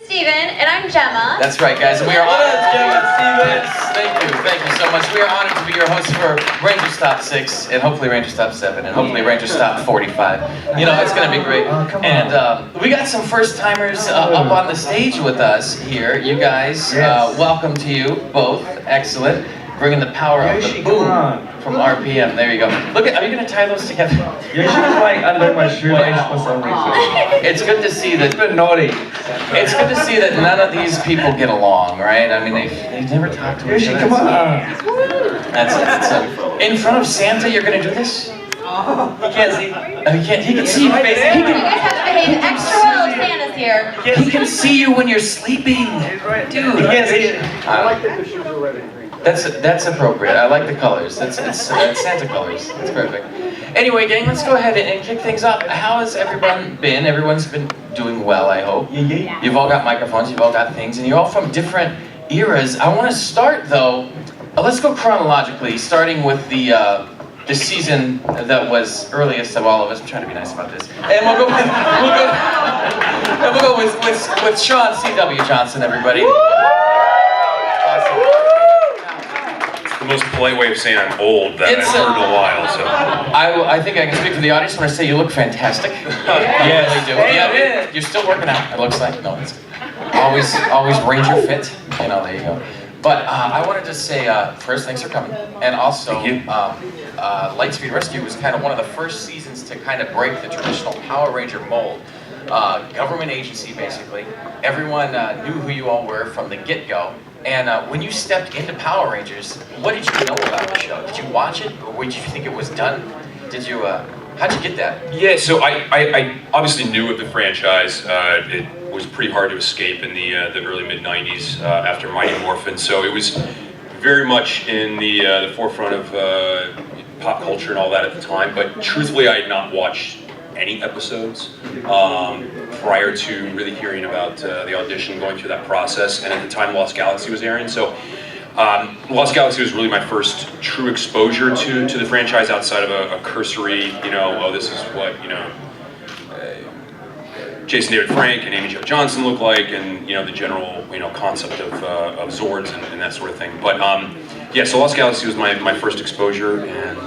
Steven, and I'm Gemma. That's right, guys. And we are honored. Thank you so much. We are honored to be your hosts for RangerStop 6, and hopefully RangerStop 7, and hopefully RangerStop 45. You know, it's going to be great. And we got some first-timers up on the stage with us here. You guys, welcome to you both. Excellent. Bringing the power of the boom from RPM. There you go. Look at, are you going to tie those together? Yoshi was like under my shoelace for some reason. It's good to see that. It's been naughty. It's good to see that none of these people get along, right? I mean, they've never talked to each Yoshi, other. come on. That's in front of Santa, you're going to do this? He can't see. He can see your face. You guys have to behave extra well if Santa's here. He can see you when you're sleeping. Dude, He can't see it. I like that the shoes are ready. That's appropriate. I like the colors. It's Santa colors. That's perfect. Anyway, gang, let's go ahead and kick things off. How has everyone been? Everyone's been doing well, I hope. You've all got microphones. You've all got things, and you're all from different eras. I want to start though. Let's go chronologically, starting with the season that was earliest of all of us. I'm trying to be nice about this, and we'll go with Sean C.W. Johnson, everybody. The most polite way of saying I'm old that I've heard in a while. So I think I can speak for the audience when I say you look fantastic. Yes. You really do. Yeah, you're still working out. It looks like no, it's always Ranger fit. You know, there you go. But I wanted to say first, thanks for coming, and also Lightspeed Rescue was kind of one of the first seasons to kind of break the traditional Power Ranger mold. Government agency, basically. Everyone knew who you all were from the get-go. And when you stepped into Power Rangers, what did you know about the show? Did you watch it, or did you think it was done? Did you? How'd you get that? yeah, so I obviously knew of the franchise. It was pretty hard to escape in the early mid '90s after Mighty Morphin. So it was very much in the forefront of pop culture and all that at the time. But truthfully, I had not watched any episodes prior to really hearing about the audition, going through that process, and at the time Lost Galaxy was airing. So Lost Galaxy was really my first true exposure to the franchise outside of a cursory, you know, oh, this is what, you know, Jason David Frank and Amy Jo Johnson look like, and, you know, the general, you know, concept of Zords and that sort of thing. But yeah, so Lost Galaxy was my first exposure, and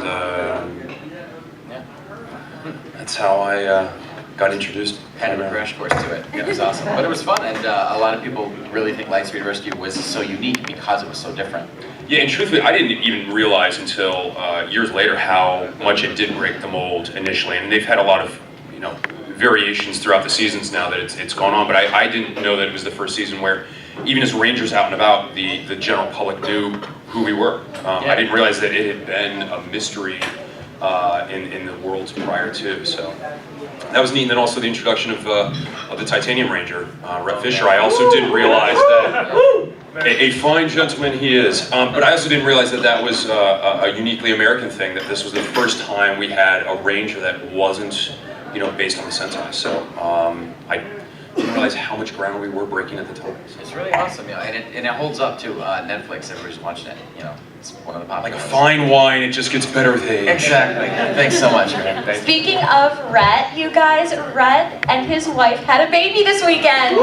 that's how I got introduced. Kind of a crash course to it. It was awesome, but it was fun, and a lot of people really think Lightspeed Rescue was so unique because it was so different. Yeah, and truthfully, I didn't even realize until years later how much it did break the mold initially, and they've had a lot of, you know, variations throughout the seasons now that it's gone on. But I didn't know that it was the first season where, even as Rangers out and about, the general public knew who we were. I didn't realize that it had been a mystery in the worlds prior to, so that was neat. And then also the introduction of the Titanium Ranger, Rhett Fisher. I also didn't realize that a fine gentleman he is, but I also didn't realize that that was a uniquely American thing, that this was the first time we had a Ranger that wasn't, you know, based on the Sentai. So I didn't realize how much ground we were breaking at the time. It's really awesome, you know, and it holds up to Netflix. Everybody's watching it, you know. It's one of the popular. Like a fine wine, it just gets better with age. Exactly. Thanks so much, man. Thanks. Speaking of Rhett, you guys, Rhett and his wife had a baby this weekend. It's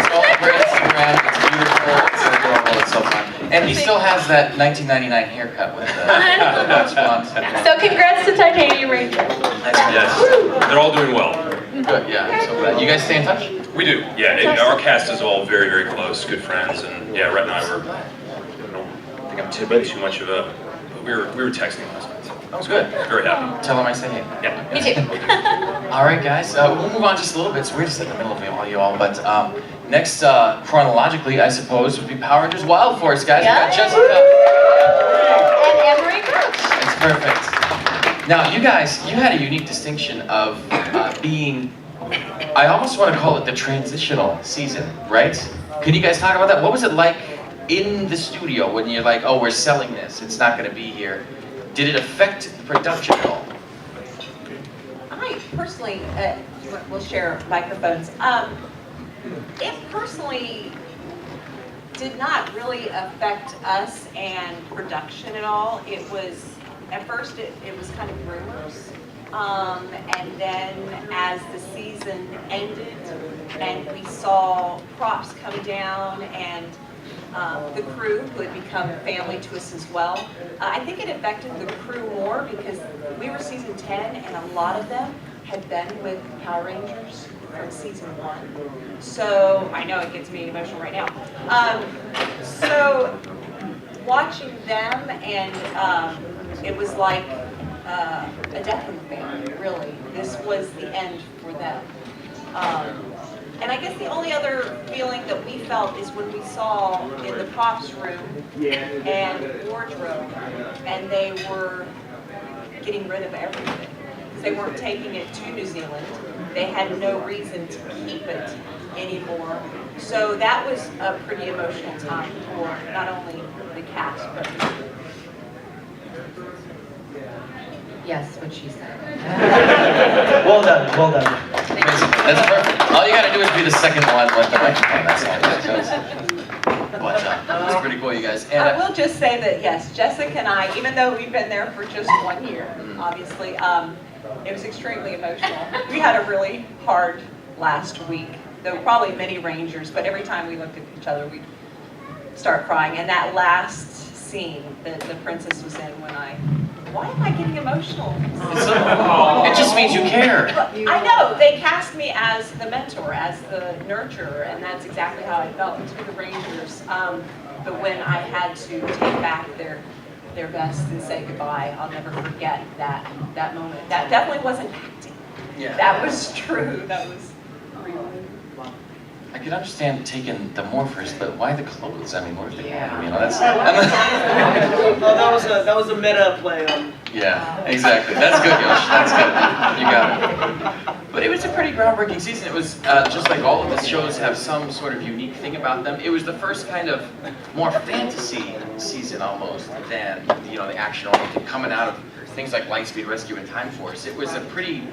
all over Instagram. It's beautiful. It's adorable. It's so fun. And he still has that 1999 haircut with the Dutch blonde. So congrats to Titanium Ranger. Yes, they're all doing well. Good. Yeah. I'm so glad. You guys stay in touch? We do. Yeah, our cast is all very, very close, good friends, and yeah, Rhett and I were. I don't think I'm tipping too much of a. We were texting last night. So That was good. very happy. Tell him I say hey. Yeah. Me too. All right, guys. We'll move on just a little bit. So we're just in the middle of all you all. But next, chronologically, I suppose, would be Power Rangers Wild Force, guys. Yeah. We got Jessica. And Emery Coach. It's perfect. Now, you guys, you had a unique distinction of being, I almost want to call it the transitional season, right? Can you guys talk about that? What was it like in the studio when you're like, oh, we're selling this, it's not going to be here? Did it affect the production at all? I personally, we'll share microphones. It personally did not really affect us and production at all. It was, at first it was kind of rumors, And then as the season ended and we saw props come down and the crew, who had become family to us as well, I think it affected the crew more because we were season 10 and a lot of them had been with Power Rangers from season 1. So I know it gets me emotional right now. So watching them, and it was like a death in the family, really. This was the end for them. And I guess the only other feeling that we felt is when we saw in the props room and wardrobe, and they were getting rid of everything. They weren't taking it to New Zealand. They had no reason to keep it anymore. So that was a pretty emotional time for not only the cast, but Yes, what she said. Well done, well done. That's perfect. All you gotta do is be the second one with the microphone. That's all it is. But it's pretty cool, you guys. And, I will just say that, yes, Jessica and I, even though we've been there for just 1 year, obviously, it was extremely emotional. We had a really hard last week, though probably many Rangers, but every time we looked at each other, we'd start crying. And that last scene that the princess was in why am I getting emotional? it just means you care. I know, they cast me as the mentor, as the nurturer, and that's exactly how I felt to the Rangers. But when I had to take back their best and say goodbye, I'll never forget that moment. That definitely wasn't acting. Yeah. That was true. That was real. I could understand taking the morphers, but why the clothes? I mean, what are they? Yeah. You know, that's. Oh, that was a meta play on. Yeah, exactly. That's good, Yosh. That's good. You got it. But it was a pretty groundbreaking season. It was just like all of the shows have some sort of unique thing about them. It was the first kind of more fantasy season almost than the action-oriented, coming out of things like Lightspeed Rescue and Time Force. It was a pretty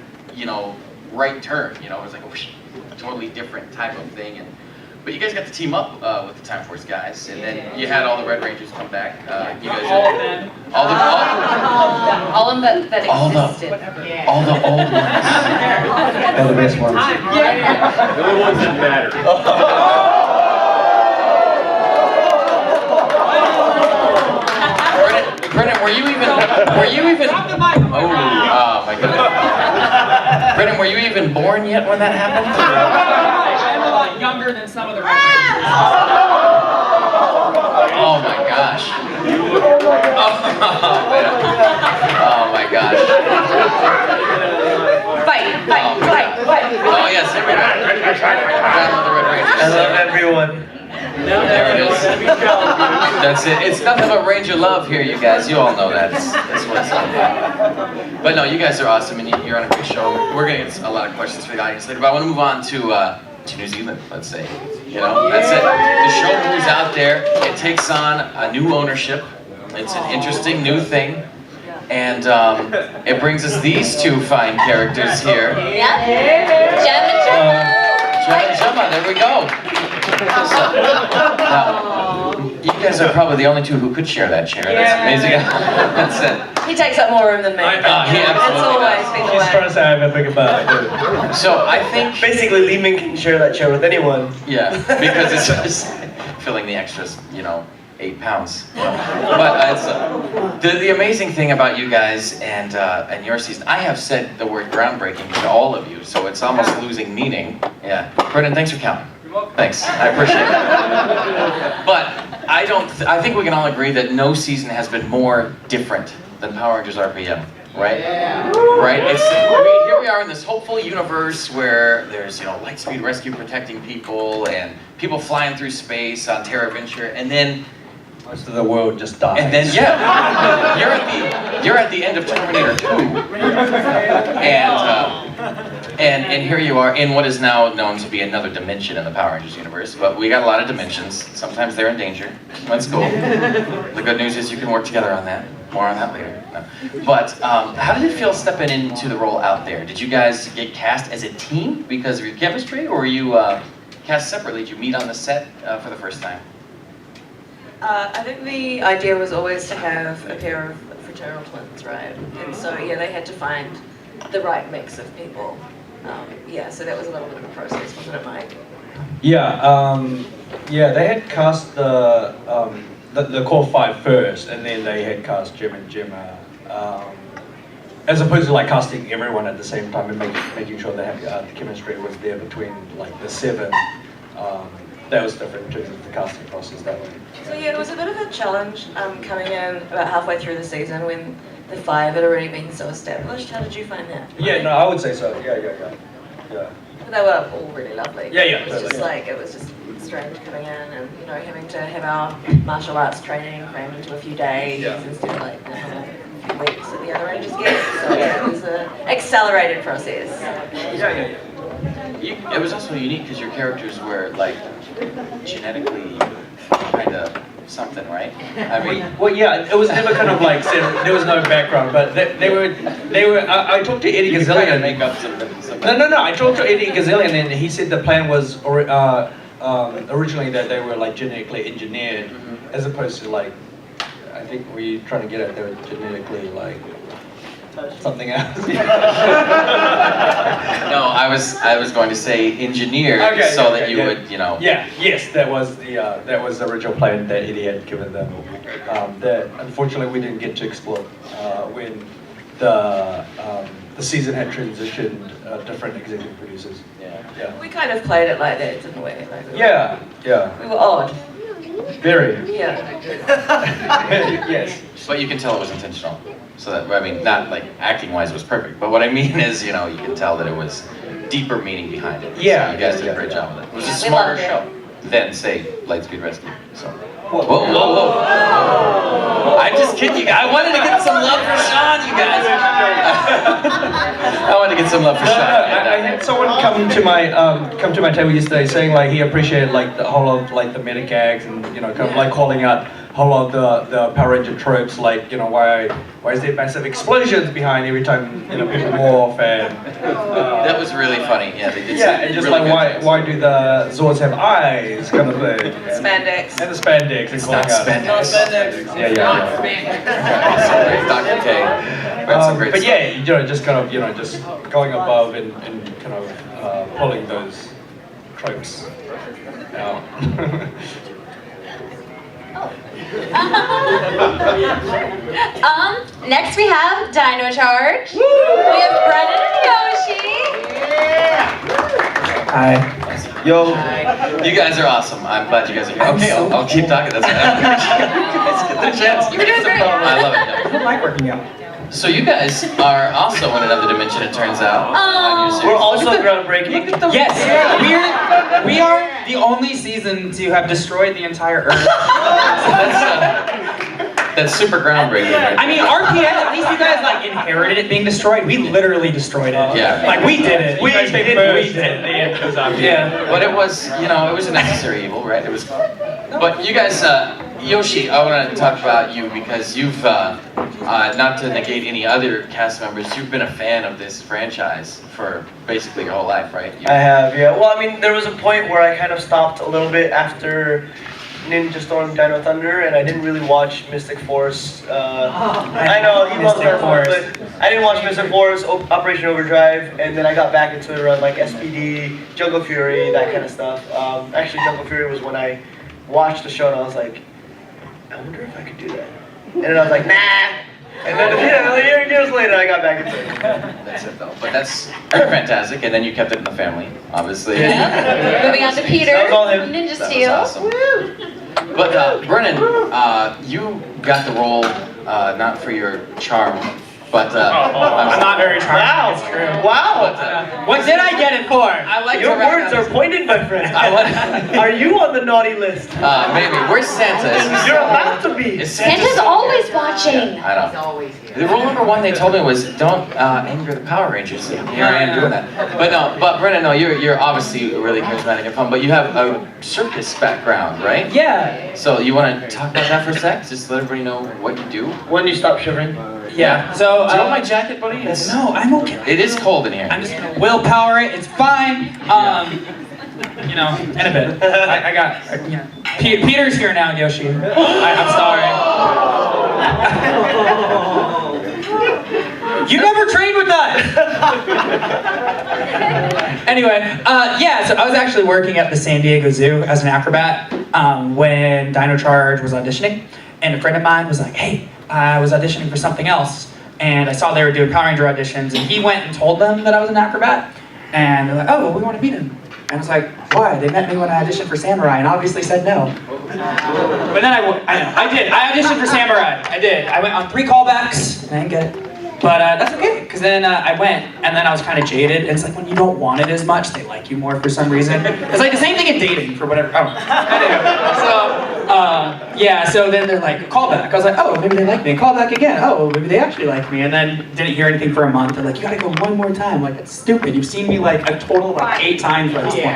right turn. It was like a totally different type of thing. But you guys got to team up with the Time Force guys, and then you had all the Red Rangers come back. You guys All of them. all the All of them that All the- existed. all the old ones. All the best ones. The only ones that matter. Brennan, were you even? Oh my goodness. Brennan, were you even born yet when that happened? I'm a lot younger than some of the Rangers. Oh my gosh. Oh man. Oh my gosh. Fight. Oh yes, here we go. Download the Red Rangers. I love everyone. There it is. That's it. It's nothing but Ranger love here, you guys. You all know that. That's what's up. But no, you guys are awesome, and you're on a great show. We're gonna get a lot of questions for the audience later, but I want to move on to New Zealand. Let's say, that's it. The show moves out there. It takes on a new ownership. It's an interesting new thing, and it brings us these two fine characters here. Yep. Gem and Jem and Gemma, there we go. So, now, you guys are probably the only two who could share that chair. That's amazing. That's it. He takes up more room than me. He absolutely That's always does. been the She's way. trying to say I'm a big about it. So I think, Basically, Lee Ming can share that chair with anyone. yeah, because it's just filling the extras, 8 pounds. But it's the amazing thing about you guys and your season. I have said the word groundbreaking to all of you, so it's almost losing meaning. Yeah, Brennan, thanks for counting. Thanks, I appreciate it. But I think we can all agree that no season has been more different than Power Rangers RPM, right? Yeah. Right? Here we are in this hopeful universe where there's Lightspeed Rescue protecting people and people flying through space on Terra Venture, and then Most of the world just dies. And then you're at the end of Terminator 2, and here you are in what is now known to be another dimension in the Power Rangers universe. But we got a lot of dimensions. Sometimes they're in danger. That's cool. The good news is you can work together on that. More on that later. No. But how did it feel stepping into the role out there? Did you guys get cast as a team because of your chemistry, or were you cast separately? Did you meet on the set for the first time? I think the idea was always to have a pair of fraternal twins, right? And so, yeah, they had to find the right mix of people. Yeah, so that was a little bit of a process, wasn't it, Mike? Yeah, they had cast the core 5 first, and then they had cast Jim and Gemma, as opposed to like casting everyone at the same time and making sure they have the chemistry was there between like the 7. That was different in terms of the casting process that way. So yeah, it was a bit of a challenge coming in about halfway through the season when the 5 had already been so established. How did you find that? Yeah, no, I would say so. Yeah. But they were all really lovely. Yeah, It was totally. just like, it was just strange coming in and, you know, having to have our martial arts training crammed into a few days instead of like a few weeks that the other Rangers get. So yeah, it was an accelerated process. Yeah. It was also unique because your characters were like genetically kind of something, right? I mean, Well, yeah, it was never kind of like said, there was no background, but they were. I talked to Eddie you kind of Gazillion. make up something. No. I talked to Eddie Gazillion, and he said the plan was originally that they were like genetically engineered, as opposed to like, I think we trying to get at they were genetically like something else. No, I was going to say engineered so that you would, you know. Yeah, yes, that was the original plan that Eddie had given them. That unfortunately we didn't get to explore when the season had transitioned different executive producers. Yeah. We kind of played it like that, didn't we? Like Yeah. we were odd. Very. Yeah. Yes. But you can tell it was intentional. So that, I mean, not like acting wise it was perfect, but what I mean is, you know, you can tell that it was deeper meaning behind it. Yeah, So you guys did yeah, a great yeah. job with it. It was a We smarter loved it. show than, say, Lightspeed Rescue. So. Whoa. Whoa. I'm just kidding you guys. I wanted to get some love for Sean, you guys. I wanted to get some love for Sean. I had someone come to my table yesterday saying like he appreciated like the whole of like the meta gags and you know kind of like calling out whole of the Power Ranger tropes like you know why is there massive explosions behind every time you know people morph and That was really funny. Yeah, they did. yeah and just really like good why do the Zords have eyes kind of thing Spandex. and the spandex It's and not calling out. spandex. Yeah. Sorry, Dr. K. That's some great But stuff. yeah, you know, just kind of, you know, just going above and kind of pulling those tropes out. Next we have Dino Charge. We have Brennan and Yoshi. Hi. Yo. You guys are awesome. I'm glad you guys are here. Okay, I'll keep talking. That's right. You guys get the chance. You were doing great. I love it. I like working out. So you guys are also in another dimension, it turns out. on your series. We're also groundbreaking. Yes, we are the only season to have destroyed the entire Earth. That's super groundbreaking. Right? I mean, RPN, at least you guys like inherited it being destroyed. We literally destroyed it. Yeah. Like we did it. We You guys did came first. first. Yeah. But it was, you know, it was a necessary evil, right? It was. But you guys, Yoshi, I want to talk about you because you've, not to negate any other cast members, you've been a fan of this franchise for basically your whole life, right? I have, yeah. Well, I mean, there was a point where I kind of stopped a little bit after Ninja Storm Dino Thunder, and I didn't really watch Mystic Force. I know, he loves Mystic that one, but I didn't watch Mystic Force, Operation Overdrive, and then I got back into it around like SPD, Jungle Fury, that kind of stuff. Actually, Jungle Fury was when I watched the show and I was like, I wonder if I could do that. And then I was like, nah! And then years later, I got back into it. That's it though. But that's fantastic, and then you kept it in the family, obviously. Yeah. Moving on to Peter. That was all him. Ninja That was Steel. awesome. But Brennan, you got the role not for your charm, but I'm not very charming. Wow! It's true. Wow! What did I get it for? I like Your to words are pointed, my friend. Are you on the naughty list? maybe. Where's Santa? You're about to be. Is Santa Santa's always watching. Yeah, I know. The rule number one they told me was don't anger the Power Rangers. So here I am doing that. But Brennan, no, you're obviously really charismatic and fun. But you have a circus background, right? Yeah. So you want to talk about that for a sec? Just let everybody know what you do. When you stop shivering? Yeah. So. Do you want my jacket, buddy? It's, No, I'm okay. It is cold in here. I'm just gonna willpower it. It's fine. You know, in a bit. I got. Yeah. Peter's here now, Yoshi. I'm sorry. You never trained with us. Anyway, yeah, so I was actually working at the San Diego Zoo as an acrobat when Dino Charge was auditioning, and a friend of mine was like, hey, I was auditioning for something else, and I saw they were doing Power Ranger auditions, and he went and told them that I was an acrobat, and they're like, oh, well, we want to meet him. And I was like, why? They met me when I auditioned for Samurai, and obviously said no. But then I did. I auditioned for Samurai. I did. I went on 3 callbacks, and I didn't get it. But that's okay, because then I went, and then I was kind of jaded. And it's like when you don't want it as much, they like you more for some reason. It's like the same thing in dating, for whatever. Oh. Anyway, yeah, so then they're like, call back. I was like, oh, maybe they like me. Call back again. Oh, maybe they actually like me. And then didn't hear anything for a month. They're like, you gotta go one more time. Like, it's stupid. You've seen me like a total of like 8 times by this point.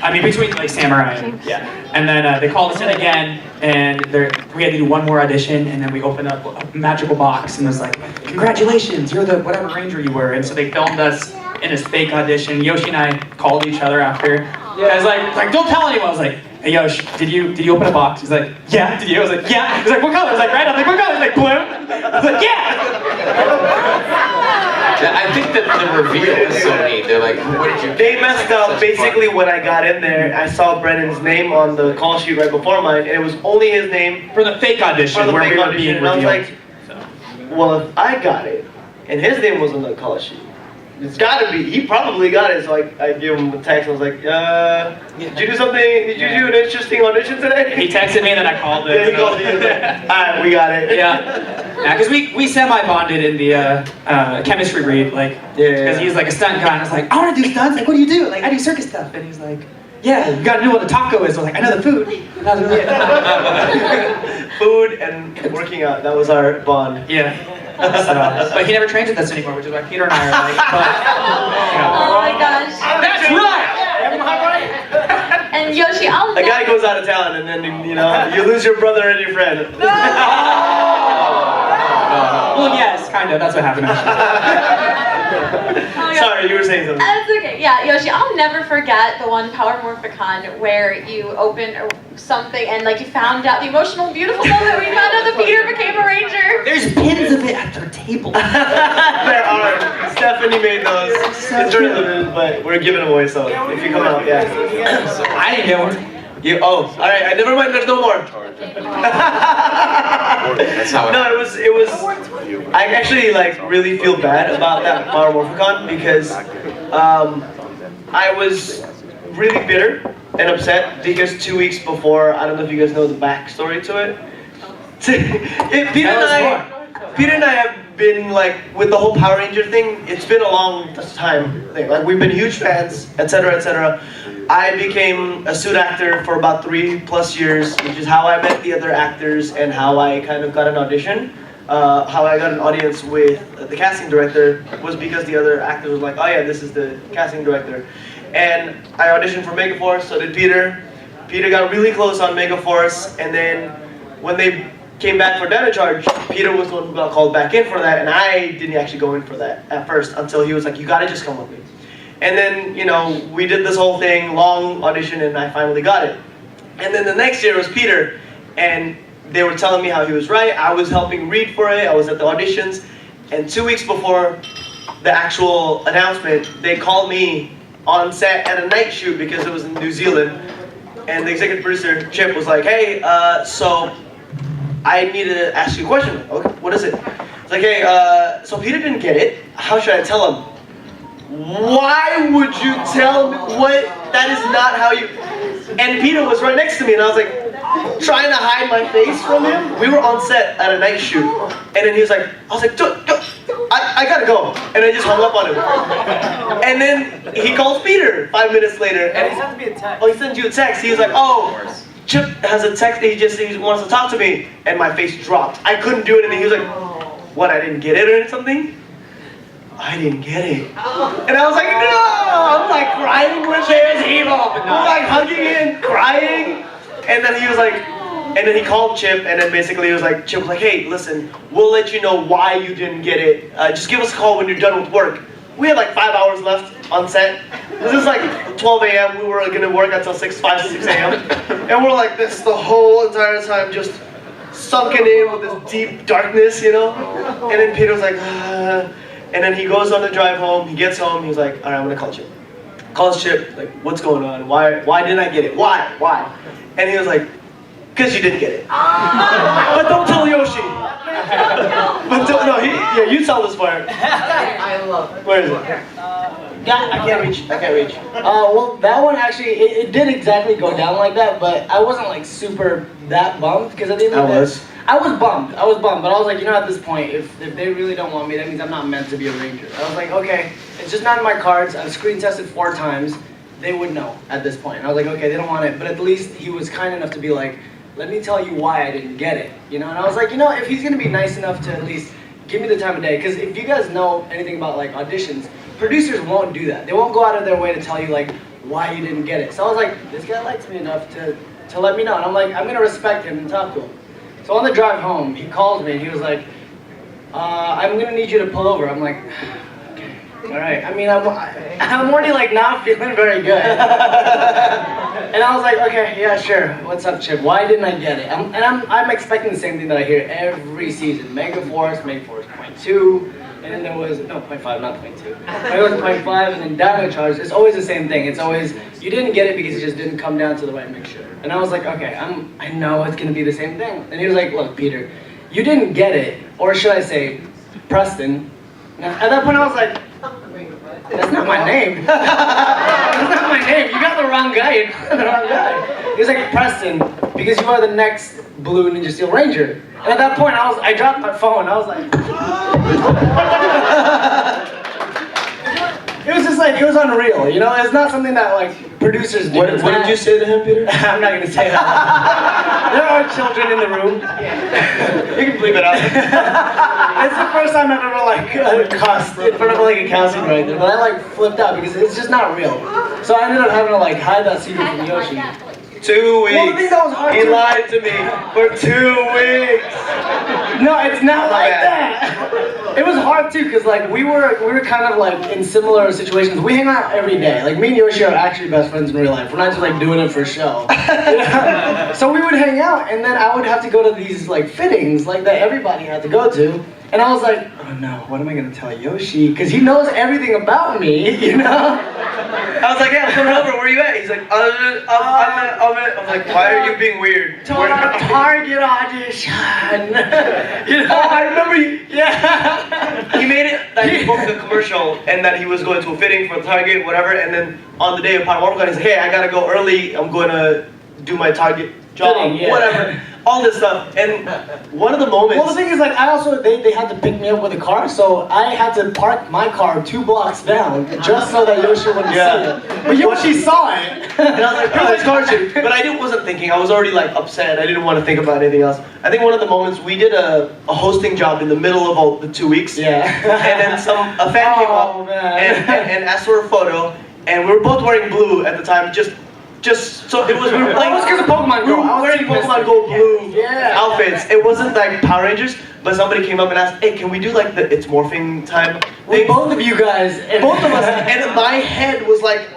I mean, between like Samurai and, yeah. And then they called us in again, and we had to do one more audition, and then we opened up a magical box, and it was like, congratulations, you're the whatever ranger you were. And so they filmed us in this fake audition. Yoshi and I called each other after. I was like, don't tell anyone. I was like, hey Yoshi, did you open a box? He's like, yeah. Did you? I was like, yeah. He's like, what color? I was like, red. I was like, what color? He's like, blue. I was like, yeah. I think that the reveal is so neat. They're like, what did you? They messed up. Basically, when I got in there, I saw Brennan's name on the call sheet right before mine, and it was only his name for the fake audition. For the where fake we were audition, and I was like, well, if I got it, and his name was on the call sheet, it's gotta be. He probably got it. So I gave him a text. I was like, did you do something? Did you do an interesting audition today? He texted me, and then I called him. Yeah, he called me. Alright, we got it. Yeah, because we semi-bonded in the chemistry read, like, because he's like a stunt guy, and I was like, I want to do stunts. Like, what do you do? Like, I do circus stuff, and he's like, yeah, you gotta know what a taco is. I was like, I know the food. And I was like, food and working out. That was our bond. Yeah. So, but he never trains with us anymore, which is why Peter and I are like, Oh my gosh. That's right! And Yoshi, I'll A guy goes out of town, and then, you know, you lose your brother and your friend. Well, yes, kind of. That's what happened. Sorry, you were saying something. That's okay. Yeah, Yoshi, I'll never forget the one Power Morphicon where you opened something and like you found out the emotional, beautiful moment where you found out that Peter became a ranger. There's pins of it at their table. There are. Stephanie made those. It's very limited, but we're giving them away. So if you come out, yeah. I didn't get one. All right. Never mind. There's no more. That's how No, it was. I actually like really feel bad about that Power Morphicon because I was really bitter and upset because 2 weeks before, I don't know if you guys know the backstory to it. Peter and I have been like with the whole Power Ranger thing. It's been a long time thing. Like we've been huge fans, etc., etc. I became a suit actor for about 3+ years, which is how I met the other actors and how I kind of got an audition. How I got an audience with the casting director was because the other actors were like, oh yeah, this is the casting director. And I auditioned for Megaforce, so did Peter. Peter got really close on Megaforce, and then when they came back for Dino Charge, Peter was the one who got called back in for that, and I didn't actually go in for that at first until he was like, you gotta just come with me. And then, you know, we did this whole thing, long audition, and I finally got it. And then the next year was Peter, and they were telling me how he was right. I was helping read for it. I was at the auditions. And 2 weeks before the actual announcement, they called me on set at a night shoot because it was in New Zealand. And the executive producer, Chip, was like, hey, so I need to ask you a question. Okay, what is it? It's like, hey, so Peter didn't get it. How should I tell him? Why would you tell me what? That is not how you... And Peter was right next to me, and I was like, trying to hide my face from him. We were on set at a night shoot, and then he was like, I was like, I gotta go, and I just hung up on him. And then he calls Peter 5 minutes later, and he sent me a text. Oh, he sent you a text. He was like, oh, Chip has a text. He wants to talk to me, and my face dropped. I couldn't do anything. He was like, what? I didn't get it or something? I didn't get it. And I was like, no! I'm like crying with him. Evil. I'm like hugging him, crying. And then he was like, and then he called Chip, and then basically he was like, Chip was like, hey, listen, we'll let you know why you didn't get it. Just give us a call when you're done with work. We had like 5 hours left on set. This is like 12 a.m. We were gonna work until 6 a.m. And we're like this the whole entire time, just sunken in with this deep darkness, you know? And then Peter was like, And then he goes on the drive home, he gets home, he's like, all right, I'm gonna call Chip. calls Chip, like, what's going on? Why didn't I get it? Why? And he was like, because you didn't get it. But don't tell Yoshi. You tell this part. I love it. Where is it? I can't reach. Well, that one actually, it did exactly go down like that, but I wasn't like super that bummed because at the end of the day, I was bummed, but I was like, at this point, if they really don't want me, that means I'm not meant to be a Ranger. I was like, okay, it's just not in my cards. I've screen tested 4 times. They would know at this point. And I was like, okay, they don't want it, but at least he was kind enough to be like, let me tell you why I didn't get it, And I was like, if he's gonna be nice enough to at least give me the time of day, because if you guys know anything about like auditions, producers won't do that. They won't go out of their way to tell you like why you didn't get it. So I was like, this guy likes me enough to let me know, and I'm like, I'm gonna respect him and talk to him. So on the drive home, he calls me and he was like, I'm gonna need you to pull over. I'm like, okay, all right. I mean, I'm already like not feeling very good. And I was like, okay, yeah, sure. What's up, Chip? Why didn't I get it? I'm expecting the same thing that I hear every season. Mega Force 0.2, and then there was, no, 0.5, not 0.2. It was 0.5, and then Dino Charge. It's always the same thing. It's always, you didn't get it because it just didn't come down to the right mixture. And I was like, okay, I know it's gonna be the same thing. And he was like, look, Peter, you didn't get it, or should I say, Preston. Now, at that point I was like, that's not my name. That's not my name. You got the wrong guy. You got the wrong guy. He was like, Preston, because you are the next Blue Ninja Steel Ranger. And at that point, I dropped my phone. I was like, it was just like, it was unreal. It's not something that like producers do. What did you say to him, Peter? I'm not gonna say that. There are children in the room. You can bleep it out. It's the first time I've ever like cussed in front of like a casting director, but I like flipped out because it's just not real. So I ended up having to like hide that secret from Yoshi. 2 weeks. Well, I think that was hard he too. lied to me for 2 weeks. No, it's not like that. It was hard too, cause like we were kind of like in similar situations. We hang out every day. Like me and Yoshi are actually best friends in real life. We're not just like doing it for show. So we would hang out, and then I would have to go to these like fittings, like that everybody had to go to. And I was like, oh no, what am I gonna tell Yoshi? Cause he knows everything about me, I was like, yeah, I'm coming over. Where are you at? He's like, I'm like, why are you being weird? Target audition. Oh, I remember you. Yeah. He made it that he booked the commercial and that he was going to a fitting for Target, whatever. And then on the day of Part 1, he's like, hey, I gotta go early. I'm going to do my Target job, Fitting, yeah. whatever. All this stuff. And one of the moments. Well, the thing is, like, I also they had to pick me up with a car, so I had to park my car 2 blocks down just so that Yoshi wouldn't see it. But Yoshi saw it. And I was like, oh, it's car shoot. But I wasn't thinking. I was already like upset. I didn't want to think about anything else. I think one of the moments we did a hosting job in the middle of all the 2 weeks. Yeah. And then a fan came up and asked for a photo, and we were both wearing blue at the time. Just so it was. We were playing. It was because of Pokemon We Go. were wearing Pokemon Go blue outfits. It wasn't like Power Rangers, but somebody came up and asked, "Hey, can we do like the It's Morphing time?" With both of you guys. Both of us, and my head was like,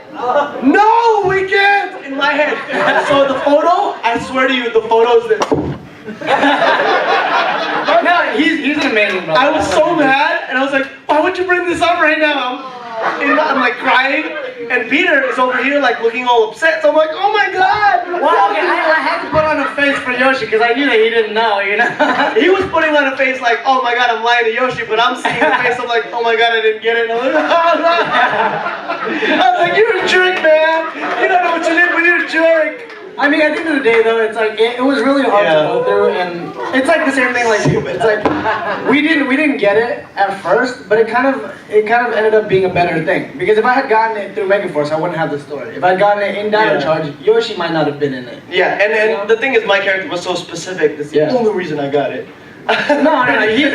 "No, we can't!" In my head. So the photo, I swear to you, the photo is this. No, he's an amazing brother. I was so mad, and I was like, "Why would you bring this up right now?" I'm like crying, and Peter is over here like looking all upset. So I'm like, "Oh my God!" Well, okay, I had to put on a face for Yoshi because I knew that he didn't know, He was putting on a face like, "Oh my God, I'm lying to Yoshi," but I'm seeing the face of like, "Oh my God, I didn't get it." And I was like, "You're a jerk, man. You don't know what you did, but you're a jerk." I mean, at the end of the day, though, it's like it was really hard to go through, and it's like the same thing. Like it's like we didn't get it at first, but it kind of ended up being a better thing because if I had gotten it through Megaforce, I wouldn't have the story. If I'd gotten it in Dino Charge, Yoshi might not have been in it. Yeah, and the thing is, my character was so specific. That's the only reason I got it. No,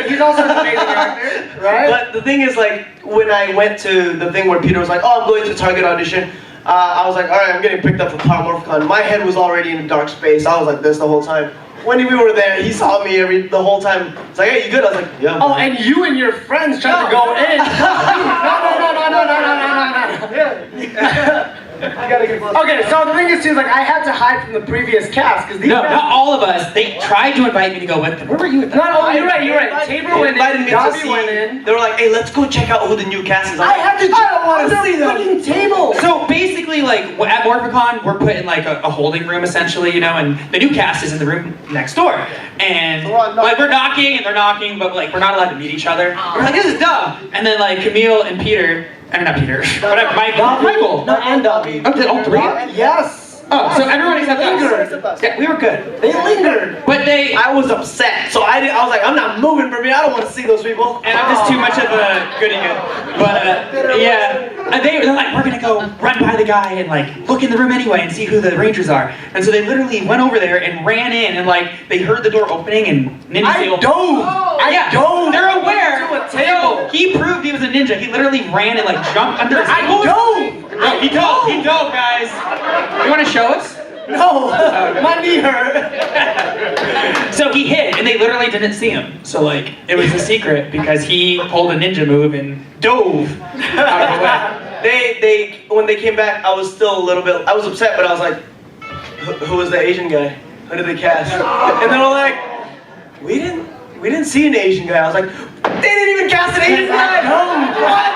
he's also an amazing actor, right? But the thing is, like, when I went to the thing where Peter was like, "Oh, I'm going to Target audition," I was like, "All right, I'm getting picked up for Paramorphicon." My head was already in a dark space. I was like this the whole time. When we were there, he saw me the whole time. He's like, "Hey, you good?" I was like, "Yeah." Oh, and you and your friends tried to go in. No. Okay, so the thing is, too, like I had to hide from the previous cast because No, not all of us. They tried to invite me to go with them. Where were you at that? No, you're right. Tabor went in, Dobby went in. They were like, hey, let's go check out who the new cast is. I don't want to see the fucking table. So basically, like at Morphicon, we're put in like a holding room essentially, you know, and the new cast is in the room next door. And like we're knocking and they're knocking, but like we're not allowed to meet each other. We're like, this is dumb. And then like Camille and Peter, I mean not Peter, whatever, Michael. No, and Dobby. Oh, did all three? Yes. Oh, so everyone except us. Yeah, we were good. They lingered. But I was upset, so I was like, I'm not moving from here. I don't want to see those people. And I'm just too much of a goody good. But yeah, and they're like, we're gonna go run by the guy and like look in the room anyway and see who the Rangers are. And so they literally went over there and ran in and like they heard the door opening and Ninja Seal. I dove. They're aware. To a table. So he proved he was a ninja. He literally ran and like jumped under his table. No, he dove, guys. You want to show us? No, my knee hurt. So he hid, and they literally didn't see him. So like, it was a secret because he pulled a ninja move and dove out of the way. When they came back, I was still a little bit, I was upset, but I was like, who was the Asian guy? Who did they cast? And they were like, we didn't see an Asian guy. I was like, they didn't even cast an Asian guy at home. What?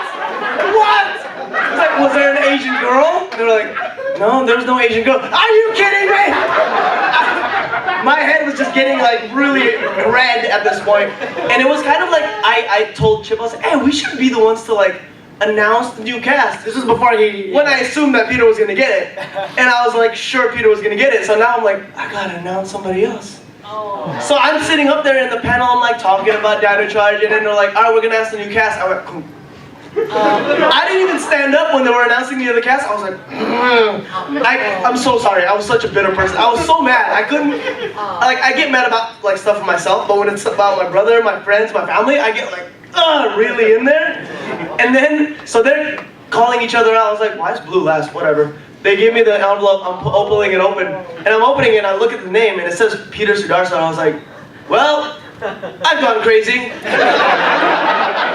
I was like, was there an Asian girl? And they were like, no, there was no Asian girl. Are you kidding me? My head was just getting like really red at this point. And it was kind of like, I told Chip, I was like, hey, we should be the ones to like announce the new cast. This was before when I assumed that Peter was gonna get it. And I was like, sure Peter was gonna get it. So now I'm like, I gotta announce somebody else. So I'm sitting up there in the panel, I'm like talking about Dino Charge, and then they're like, all right, we're gonna ask the new cast. I went, cool. I didn't even stand up when they were announcing the other cast. I was like, I'm so sorry. I was such a bitter person. I was so mad. I couldn't, like, I get mad about like stuff for myself, but when it's about my brother, my friends, my family, I get like, really in there. And then, so they're calling each other out. I was like, why is blue last? Whatever. They gave me the envelope. I'm pulling it open, and I'm opening it. And I look at the name, and it says Peter Sudarso. And I was like, well, I've gone crazy.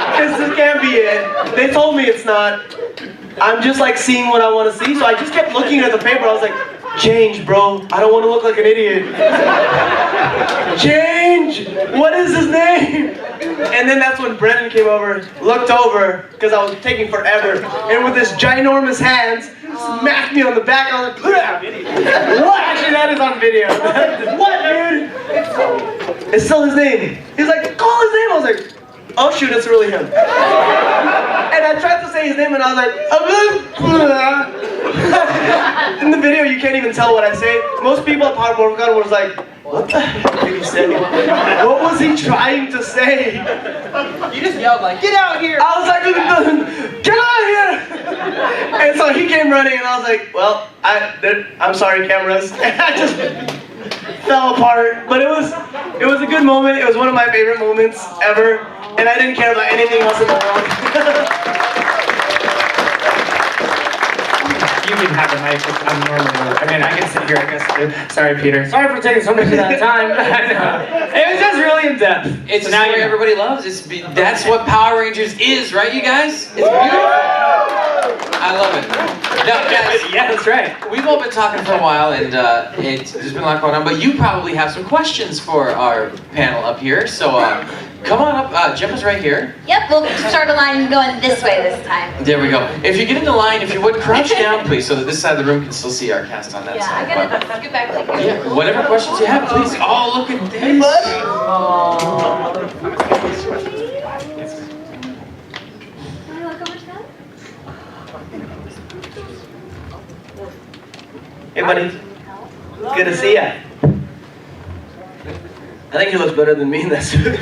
Because this can't be it. They told me it's not. I'm just like seeing what I want to see. So I just kept looking at the paper. I was like, change, bro. I don't want to look like an idiot. Change. What is his name? And then that's when Brennan came over, looked over, because I was taking forever, and with his ginormous hands, smacked me on the back. I was like, what? Actually, that is on video. What, dude? It's still his name. He's like, call his name. I was like, oh shoot, it's really him. And I tried to say his name, and I was like, in the video, you can't even tell what I say. Most people at Power Morphicon was like, what the heck did he say? What was he trying to say? You just yelled like, get out here! I was like, get out of here! And so he came running, and I was like, well, I'm sorry, cameras. And I just fell apart. But it was a good moment. It was one of my favorite moments ever. And I didn't care about anything else in the world. You can have the mic. I'm normally. I mean, I can sit here, I guess, too. Sorry, Peter. Sorry for taking so much of that time. I know. It was just really in depth. It's So now now you know. everybody loves. That's what Power Rangers is, right, you guys? It's beautiful. I love it. Now, guys, Yeah, that's right. we've all been talking for a while, and there's been a lot going on. But you probably have some questions for our panel up here. So come on up. Jim is right here. Yep, we'll start a line going this way this time. There we go. If you get in the line, if you would crouch down, please, so that this side of the room can still see our cast on that Yeah, side. I gotta scoot back like this. Yeah, whatever questions you have, please. Oh, look at this. Can I look over to that? Hey, buddy. Good to see ya. I think he looks better than me in that suit.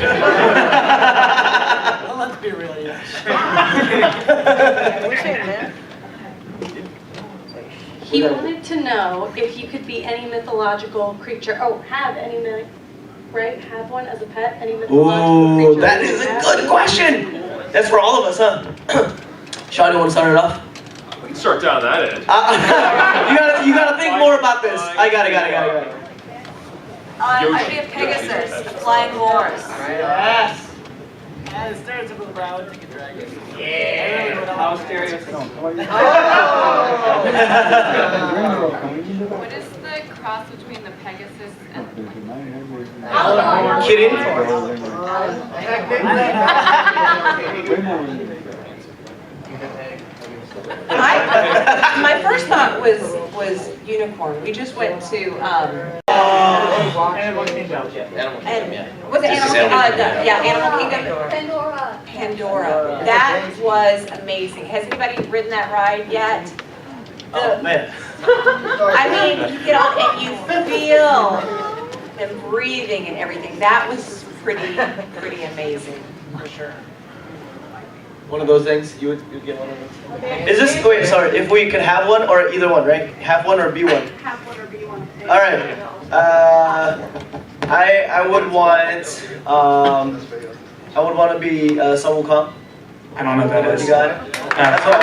Well, let's be real, yeah. He wanted to know if you could be any mythological creature. Oh, have any right? Have one as a pet? Any mythological creature? Ooh, that is a good question. That's for all of us, huh? Sean, you want to start it off? We can start down that end. You gotta think more about this. I got it. I'd be a Pegasus, a flying horse. Yes. the stereotypical brown would take a dragon. Yeah. How stereotypical. What is the cross between the Pegasus and Kidding? My first thought was unicorn. We just went to Animal Kingdom, was it This is Animal Animal Kingdom. yeah, Animal Kingdom. Pandora. That was amazing. Has anybody ridden that ride yet? Oh man. I mean, you get on and you feel them breathing and everything. That was pretty amazing, for sure. One of those things, you'd get one of those. Is this, wait, sorry, if we could have one or either one, right? Have one or be one? Have one or be one. All right. I would want to be Sun Wukong. I don't know what that is. You got it? That's what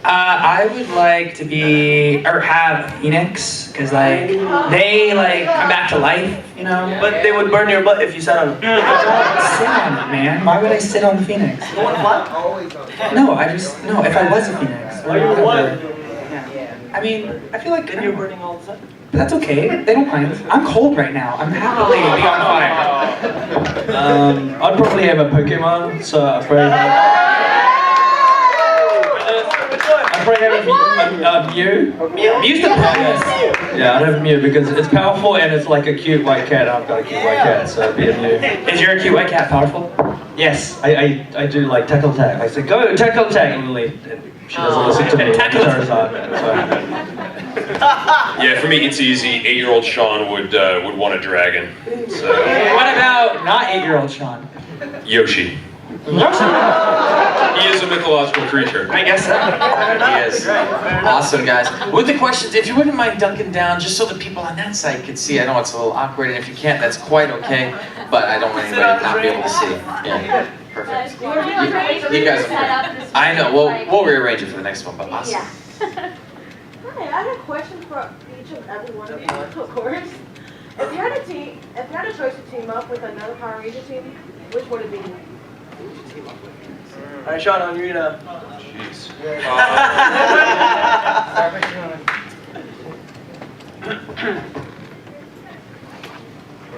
I I would like to be, or have a phoenix, because like, they like come back to life, you know? But they would burn your butt if you sat on them. I don't sit on it, man. Why would I sit on the phoenix? You want to fly? No, if I was a phoenix. Oh, you would. I mean, I feel like Then you're burning all the time. that's okay. They don't mind. I'm cold right now. I'm happily be on fire. I'd probably have a Pokemon, so I'd probably have a Mew. Mew's the best. Yeah, I'd have a Mew because it's powerful and it's like a cute white cat. I've got a cute white cat, so it'd be a Mew. Is your cute white cat powerful? Yes, I do like tackle attack. I say go tackle attack, and she doesn't listen to me. Tackle Charizard, Yeah, for me it's easy. 8-year-old Sean would want a dragon. So What about not 8-year-old Sean? Yoshi. He is a mythological creature. I guess so. He is. Awesome, guys. With the questions, if you wouldn't mind dunking down, just so the people on that side could see. I know it's a little awkward, and if you can't, that's quite okay. But I don't want anybody to not be able to see. Yeah, perfect. You guys are. I know. We'll rearrange it for the next one, but awesome. Yeah. Hi, I had a question for each and every one of you, of course. If you had a choice to team up with another Power Ranger team, which would it be? All right, Sean, on you now. Jeez.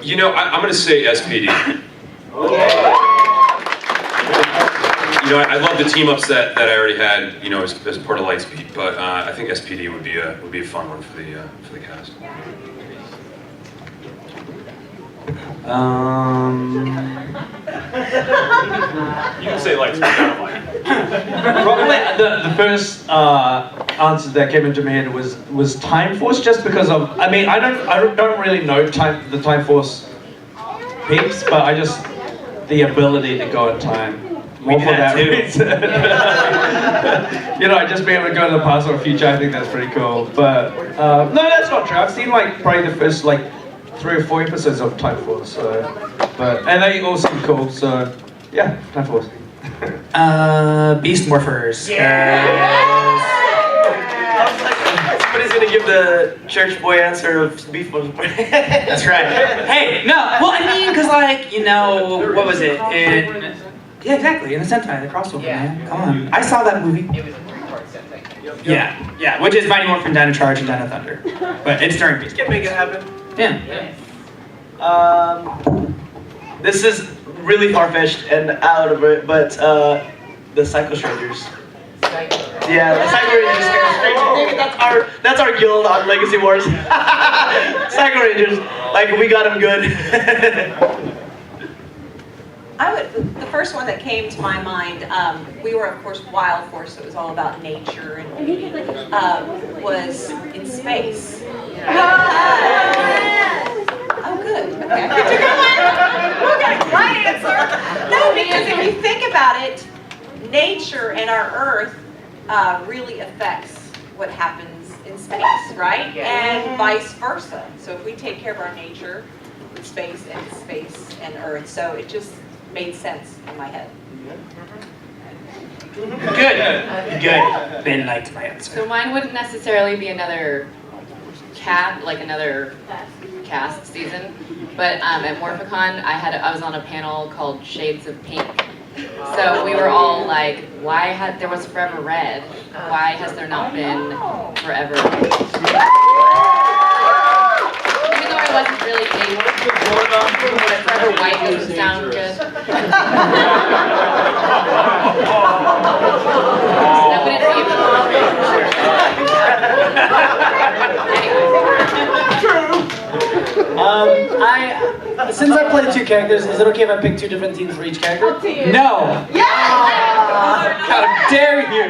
You know, I'm going to say SPD. You know, I love the team ups that I already had, you know, as part of Lightspeed, but I think SPD would be a fun one for the cast. You can say like Probably the first answer that came into my head was Time Force, just because of I don't really know the Time Force peeps, but I just the ability to go in time. More for that reason. You know, just being able to go to the past or future, I think that's pretty cool. But no, that's not true. I've seen like probably the first like 3 or 4 episodes of Time Force, so and they all seem cool, so yeah, Time Force. Beast Morphers. Somebody's gonna give the church boy answer of beef boy. That's right. Hey, no, well, I mean, because, like, you know, what was it? Yeah, exactly, in the Sentai, the crossover, man. Come on. I saw that movie. It was a 3-part Sentai. Yeah, which is Mighty Morphin Dino Charge and Dino Thunder. But it's during Beast. Can make it happen. Yeah. This is really far-fetched and out of it, but the Psycho Strangers. Yeah, the Psycho Rangers. Maybe that's our guild on Legacy Wars. Psycho Rangers, like we got them good. The first one that came to my mind, we were of course Wild Force, so it was all about nature and was in space. Oh, good. Okay. Okay, right answer. No, because if you think about it, nature and our Earth really affects what happens in space, right? And vice versa. So if we take care of our nature, space and Earth, so it just made sense in my head. Good. Ben liked my answer. So mine wouldn't necessarily be another cat, like another cast season. but at Morphicon, I was on a panel called Shades of Pink. So we were all like, there was Forever Red. Why has there not been Forever Red? Even though I wasn't really able to, but Forever White would sound good. That wouldn't be Since I play two characters, is it okay if I pick two different teams for each character? No. How dare you?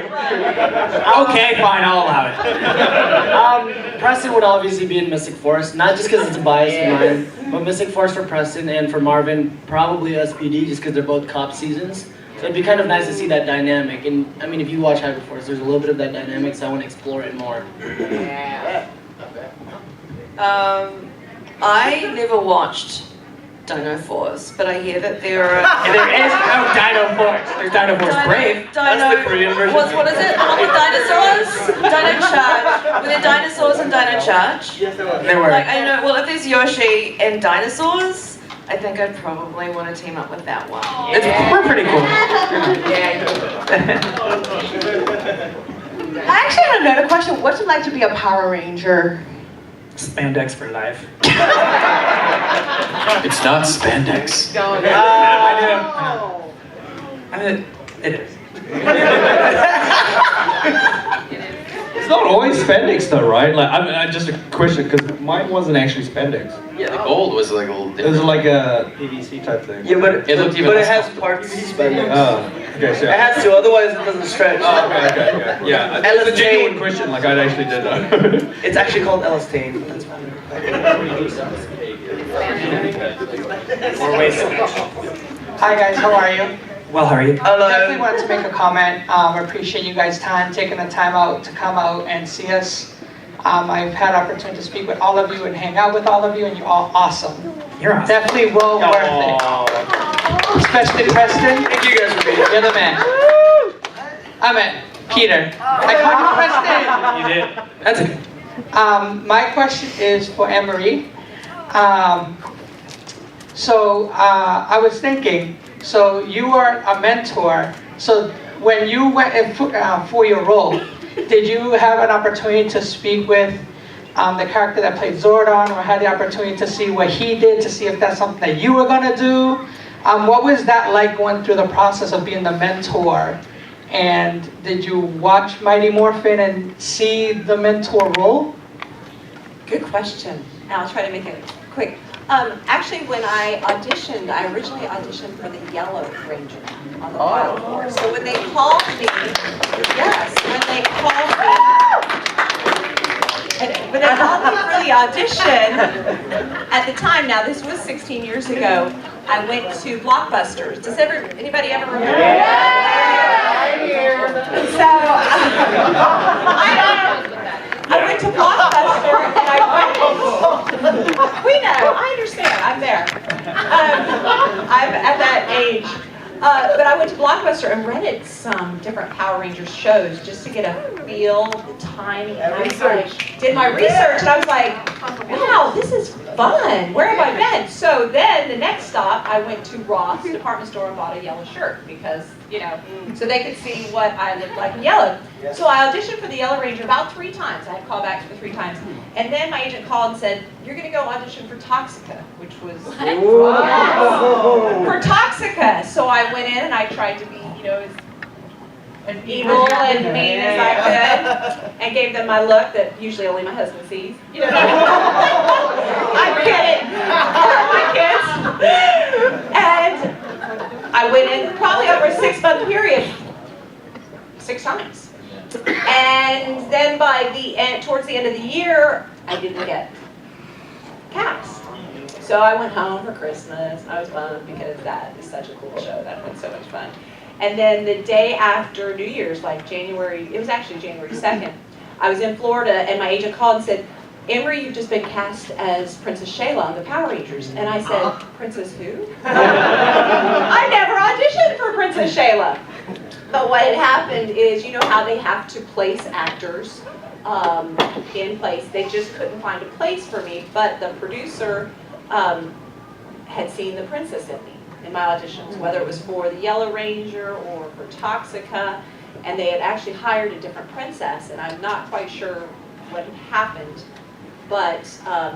Okay, fine, I'll allow it. Preston would obviously be in Mystic Force, not just because it's a bias of mine, but Mystic Force for Preston and for Marvin, probably SPD, just because they're both cop seasons. So it'd be kind of nice to see that dynamic. And I mean, if you watch Hyperforce, there's a little bit of that dynamic, so I want to explore it more. I never watched Dino Force, but I hear that there are... There is no Dino Force. There's Dino Force Brave. That's the Korean version. What is it? The one with dinosaurs? Dino Charge. Were there dinosaurs and Dino Charge? Yes, there was. There were. Like, I know, well, if there's Yoshi and dinosaurs, I think I'd probably want to team up with that one. We're pretty cool. I actually had another question. What's it like to be a Power Ranger? Spandex for life. It's not spandex. I mean, it is. It's not always spandex though, right? Like, I just a question, because mine wasn't actually spandex. Yeah, the gold was like a little It different. was like a PVC type thing. Yeah, but It looked even but it less has comfortable. parts spandex. Oh, okay, so. It has to, otherwise it doesn't stretch. Oh, okay. Yeah, that was a genuine question, like I actually did know. It's actually called elastane. That's fine. More ways. Hi guys, how are you? Well, how are you? Definitely wanted to make a comment. I appreciate you guys' taking the time out to come out and see us. I've had opportunity to speak with all of you and hang out with all of you, and you're all awesome. You're awesome. Definitely well worth it. Especially Preston. Thank you guys for being here. You're the man. I meant Peter. I called you Preston. You did. That's okay. My question is for Emery. I was thinking, so you are a mentor. So when you went in for your role, did you have an opportunity to speak with the character that played Zordon, or had the opportunity to see what he did, to see if that's something that you were gonna do? What was that like going through the process of being the mentor? And did you watch Mighty Morphin and see the mentor role? Good question. And I'll try to make it quick. Actually, when I auditioned, I originally auditioned for the Yellow Ranger on the Wild Force. So when they called me, when they called me for the audition, at the time, now this was 16 years ago, I went to Blockbusters. Does anybody ever remember? So I went to Blockbuster and I went. We know, I understand, I'm there. I'm at that age. But I went to Blockbuster and rented some different Power Rangers shows just to get a feel, the timing. And I did my research and I was like, wow, this is fun. Where have I been? So then the next stop, I went to Ross department store and bought a yellow shirt because, so they could see what I looked like in yellow. So I auditioned for the Yellow Ranger about 3 times. I had callbacks for 3 times. And then my agent called and said, you're going to go audition for Toxica, which was for Toxica. So I went in and I tried to be, as evil and mean as I could, and gave them my look that usually only my husband sees. I'm kidding. My kids. And I went in probably over a 6-month period, 6 times. And then by the end, towards the end of the year, I didn't get cast. So I went home for Christmas, and I was bummed because that is such a cool show. That was so much fun. And then the day after New Year's, like January, it was actually January 2nd, I was in Florida, and my agent called and said, Emery, you've just been cast as Princess Shayla on the Power Rangers. And I said, Princess who? I never auditioned for Princess Shayla. But what had happened is, you know how they have to place actors in place. They just couldn't find a place for me, but the producer had seen the princess in me in my auditions, whether it was for the Yellow Ranger or for Toxica, and they had actually hired a different princess, and I'm not quite sure what had happened, but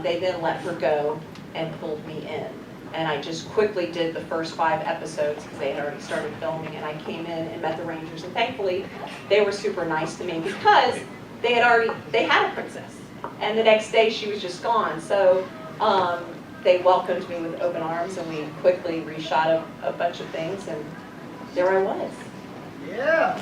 they then let her go and pulled me in. And I just quickly did the first 5 episodes because they had already started filming, and I came in and met the Rangers, and thankfully they were super nice to me because they had a princess, and the next day she was just gone. So they welcomed me with open arms, and we quickly reshot a bunch of things, and there I was. Yeah.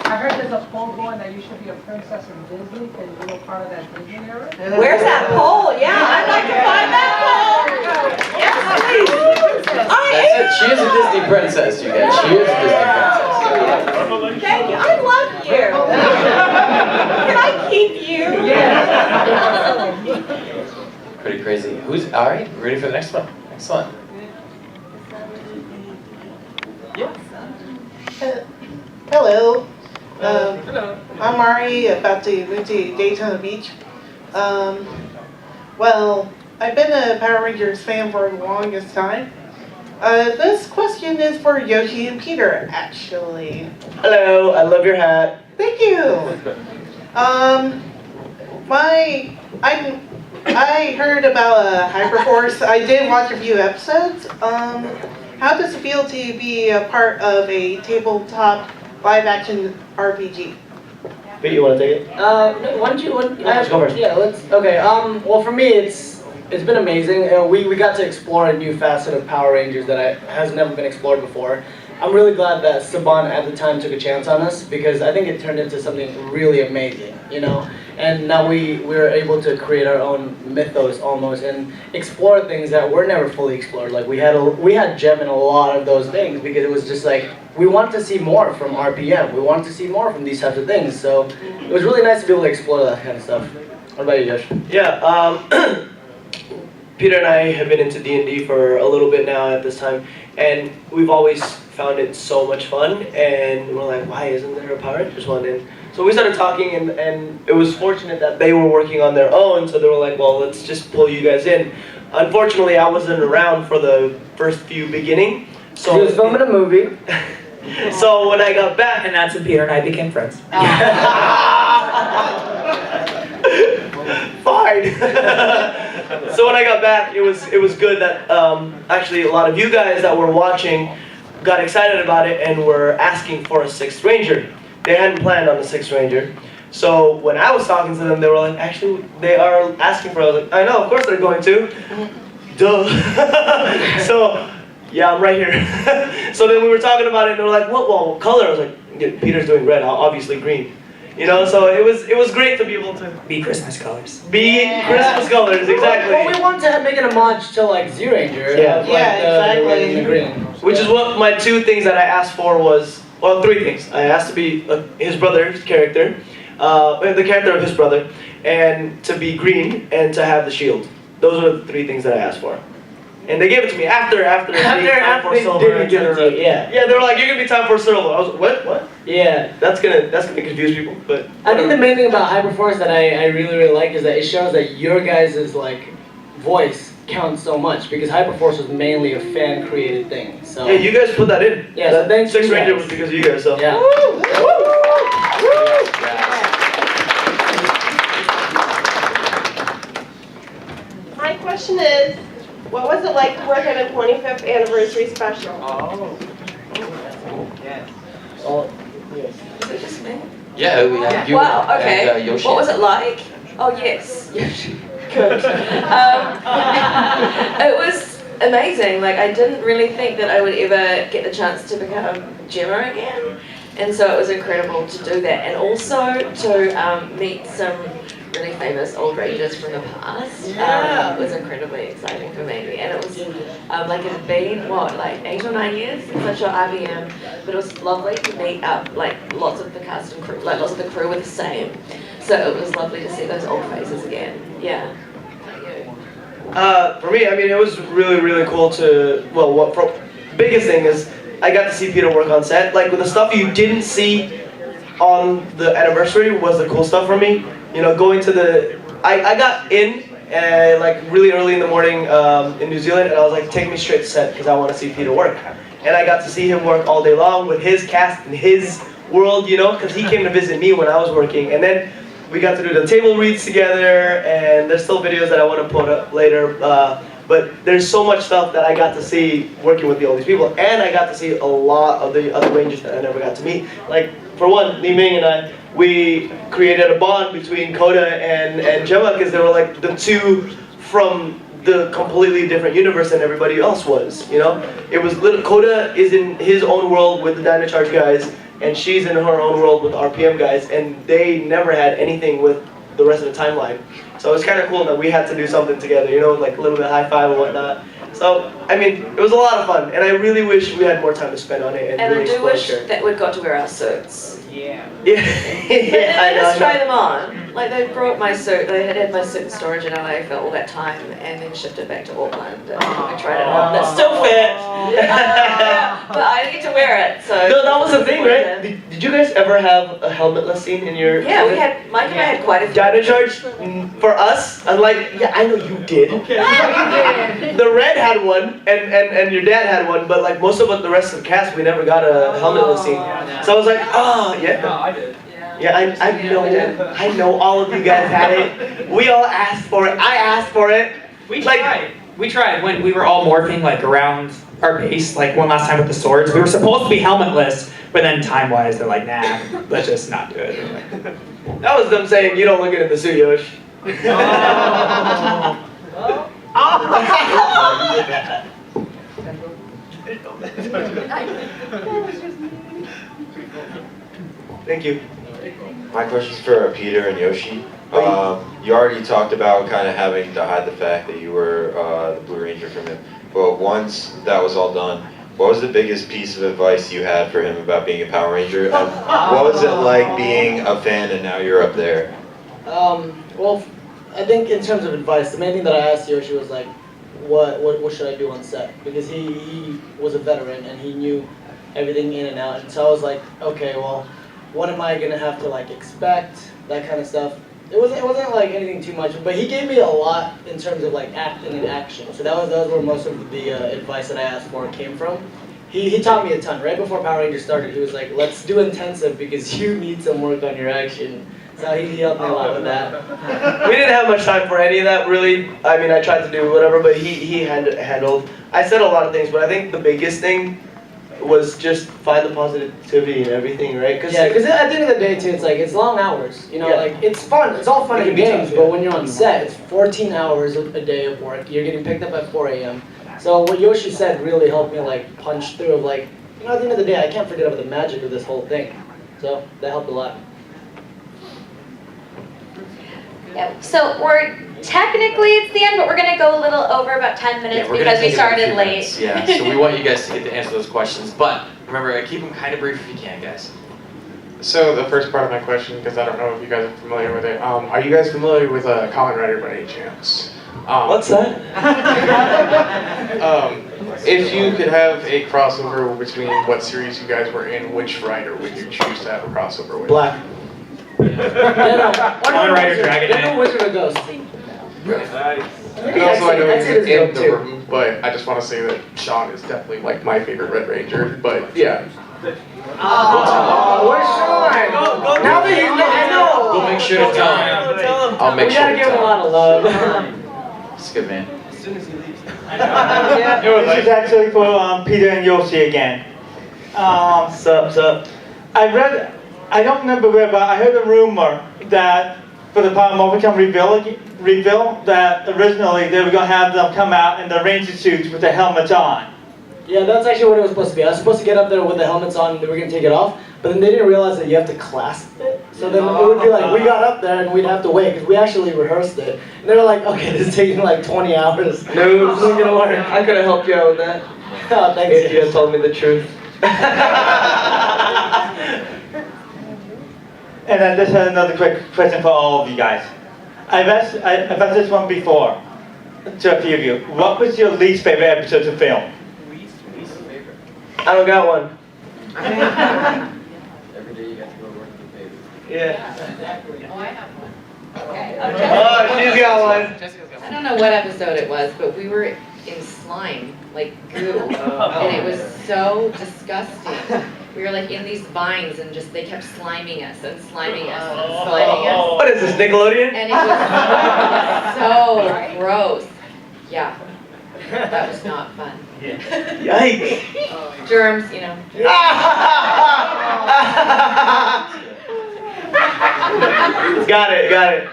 I heard there's a poll going that you should be a princess in Disney. Can you be a part of that Disney era? Where's that poll? Yeah, I'd like to find that poll. Yes, please. That's it. She is a Disney princess, you guys. She is a Disney princess. Thank you. I love you. Can I keep you? Yeah. Pretty crazy. Who's all right? Ready for the next one? Excellent. Hello. I'm Mari, about to move to Daytona Beach. Well, I've been a Power Rangers fan for the longest time. This question is for Yoshi and Peter, actually. Hello, I love your hat. Thank you. I heard about Hyperforce. I did watch a few episodes. How does it feel to be a part of a tabletop live-action RPG? Pete, you want to take it? No, why don't you? Let's go first. Yeah, let's. Okay. Well, for me, it's been amazing. We got to explore a new facet of Power Rangers that has never been explored before. I'm really glad that Saban at the time took a chance on us because I think it turned into something really amazing, you know. And now we're able to create our own mythos almost and explore things that were never fully explored. Like we had Gem in a lot of those things because it was just like we wanted to see more from RPM. We wanted to see more from these types of things. So it was really nice to be able to explore that kind of stuff. What about you, Josh? Yeah, Peter and I have been into D&D for a little bit now at this time, and we've always found it so much fun, and we're like, why isn't there a Power Rangers one? And so we started talking, and it was fortunate that they were working on their own, so they were like, well, let's just pull you guys in. Unfortunately, I wasn't around for the first few beginning. So he was filming a movie. So when I got back, And that's when Peter and I became friends. Fine. So when I got back, it was good that actually a lot of you guys that were watching got excited about it and were asking for a 6th Ranger. They hadn't planned on a 6th Ranger. So when I was talking to them, they were like, actually, they are asking for it. I was like, I know, of course they're going to. Duh. So, yeah, I'm right here. So then we were talking about it, and they were like, what color? I was like, yeah, Peter's doing red, obviously green. You know, so it was great to be able to be Christmas colors. Be Christmas colors, exactly. Well, we wanted to make it a homage to like Z Ranger. Yeah, The red and the green. Which is what my 2 things that I asked for was, well, 3 things. I asked to be his brother's character, the character of his brother, and to be green and to have the shield. Those are the 3 things that I asked for. And they gave it to me after they silver. didn't give it to you, yeah. Yeah, they were like, you're gonna be time for silver. I was like, what? Yeah. That's gonna confuse people, but I think the main thing about Hyperforce that I really like is that it shows that your guys' like voice counts so much because Hyperforce was mainly a fan created thing. So yeah, you guys put that in. Yeah, so thanks 6th you Ranger guys. was because of you guys, so. Yeah. My question is, what was it like to work at a 25th anniversary special? Oh. Yes. Oh. Is it just me? Yeah, we had you Wow, okay. and Yoshi. What was it like? Oh, yes. Good. It was amazing. Like, I didn't really think that I would ever get the chance to become Gemma again. And so it was incredible to do that. And also to meet some really famous old Rangers from the past. It was incredibly exciting for me. And it was like it had been, like 8 or 9 years since I shot IBM. But it was lovely to meet up like lots of the cast and crew, like lots of the crew were the same. So it was lovely to see those old faces again. Yeah. For me, I mean, it was really, really cool to, well, biggest thing is I got to see Peter work on set. Like, with the stuff you didn't see on the anniversary was the cool stuff for me. going to the, I got in like really early in the morning in New Zealand, and I was like, take me straight to set because I want to see Peter work. And I got to see him work all day long with his cast and his world, because he came to visit me when I was working. And then we got to do the table reads together, and there's still videos that I want to put up later. But there's so much stuff that I got to see working with all these people, and I got to see a lot of the other Rangers that I never got to meet. Like, for one, Ming and I, we created a bond between Coda and Gemma because they were like the two from the completely different universe than everybody else was, It was Coda is in his own world with the Dino Charge guys, and she's in her own world with the RPM guys, and they never had anything with the rest of the timeline. So it's kind of cool that we had to do something together, like a little bit high five and whatnot. So, it was a lot of fun, and I really wish we had more time to spend on it. And really I do wish character. that we'd got to wear our suits. Yeah. I just try them on. Like, they brought my suit, they had my suit in storage in LA for all that time, and then shipped it back to Auckland, and I tried it on. That still fit! But I didn't get to wear it, so... No, that was the thing, right? Did you guys ever have a helmetless scene in your... Yeah, we had, Mike and I had quite a few. Dino Charge, for us, unlike... Yeah, I know you did. Okay. The Red had one, and your dad had one, but like most of the rest of the cast, we never got a helmetless scene. So I was like, oh, yeah. No, I did. Yeah, I know all of you guys had it. We all asked for it. I asked for it. We tried when we were all morphing like around our base, like one last time with the swords. We were supposed to be helmetless, but then time-wise, they're like, nah, let's just not do it. That was them saying, you don't look good in the suit, Yoshi. Thank you. My question's for Peter and Yoshi. You already talked about kind of having to hide the fact that you were the Blue Ranger from him. But once that was all done, what was the biggest piece of advice you had for him about being a Power Ranger? And what was it like being a fan and now you're up there? Well, I think in terms of advice, the main thing that I asked Yoshi was like, what should I do on set? Because he was a veteran and he knew everything in and out. And so I was like, okay, well, what am I gonna have to like expect? That kind of stuff. It wasn't like anything too much, but he gave me a lot in terms of like acting and action. So that was where most of the advice that I asked for came from. He taught me a ton. Right before Power Rangers started, he was like, let's do intensive because you need some work on your action. So he helped me a lot with that. We didn't have much time for any of that, really. I tried to do whatever, but he handled. I said a lot of things, but I think the biggest thing was just find the positivity in everything, right? Because at the end of the day, too, it's long hours. Like it's fun. It's all fun and games, but when you're on set, it's 14 hours a day of work. You're getting picked up at 4 a.m. So what Yoshi said really helped me like punch through. Of like, at the end of the day, I can't forget about the magic of this whole thing. So that helped a lot. Yeah, so technically it's the end, but we're going to go a little over about 10 minutes because we started late. Yeah, so we want you guys to get to answer those questions, but remember, keep them kind of brief if you can, guys. So the first part of my question, because I don't know if you guys are familiar with it, are you guys familiar with Kamen Rider by any chance? What's that? If you could have a crossover between what series you guys were in, which writer would you choose to have a crossover with? Black. Kamen Rider Dragon. Wizard or Ghost. And also I know he's in the room, but I just want to say that Sean is definitely like my favorite Red Ranger, but yeah. Oh, where's Sean? Now that he's I know. We'll make sure to tell him. I'll make we sure gotta to give him a tell lot of love. It's good, man. As soon as he leaves. This is actually for Peter and Yoshi again. Sup. I don't remember where, but I heard a rumor that for the Power Morphin reveal that originally they were going to have them come out in the Ranger suits with the helmets on. Yeah, that's actually what it was supposed to be. I was supposed to get up there with the helmets on, they were going to take it off, but then they didn't realize that you have to clasp it. So then it would be like, we got up there and we'd have to wait, because we actually rehearsed it. And they were like, okay, this is taking like 20 hours. No, this isn't going to work. I could have helped you out with that. Oh, thanks. If you had told me the truth. And then this is another quick question for all of you guys. I've asked this one before to a few of you. What was your least favorite episode to film? I don't got one. Every day you got to go work with the baby. Yeah. Exactly. Oh, I have one. Oh, she's got one. I don't know what episode it was, but we were in slime, like goo, and it was so disgusting. We were like in these vines and just they kept sliming us and sliming us and sliming us. What is this, Nickelodeon? And it was so gross. Yeah, that was not fun. Yikes. Germs, you know. Got it, got it.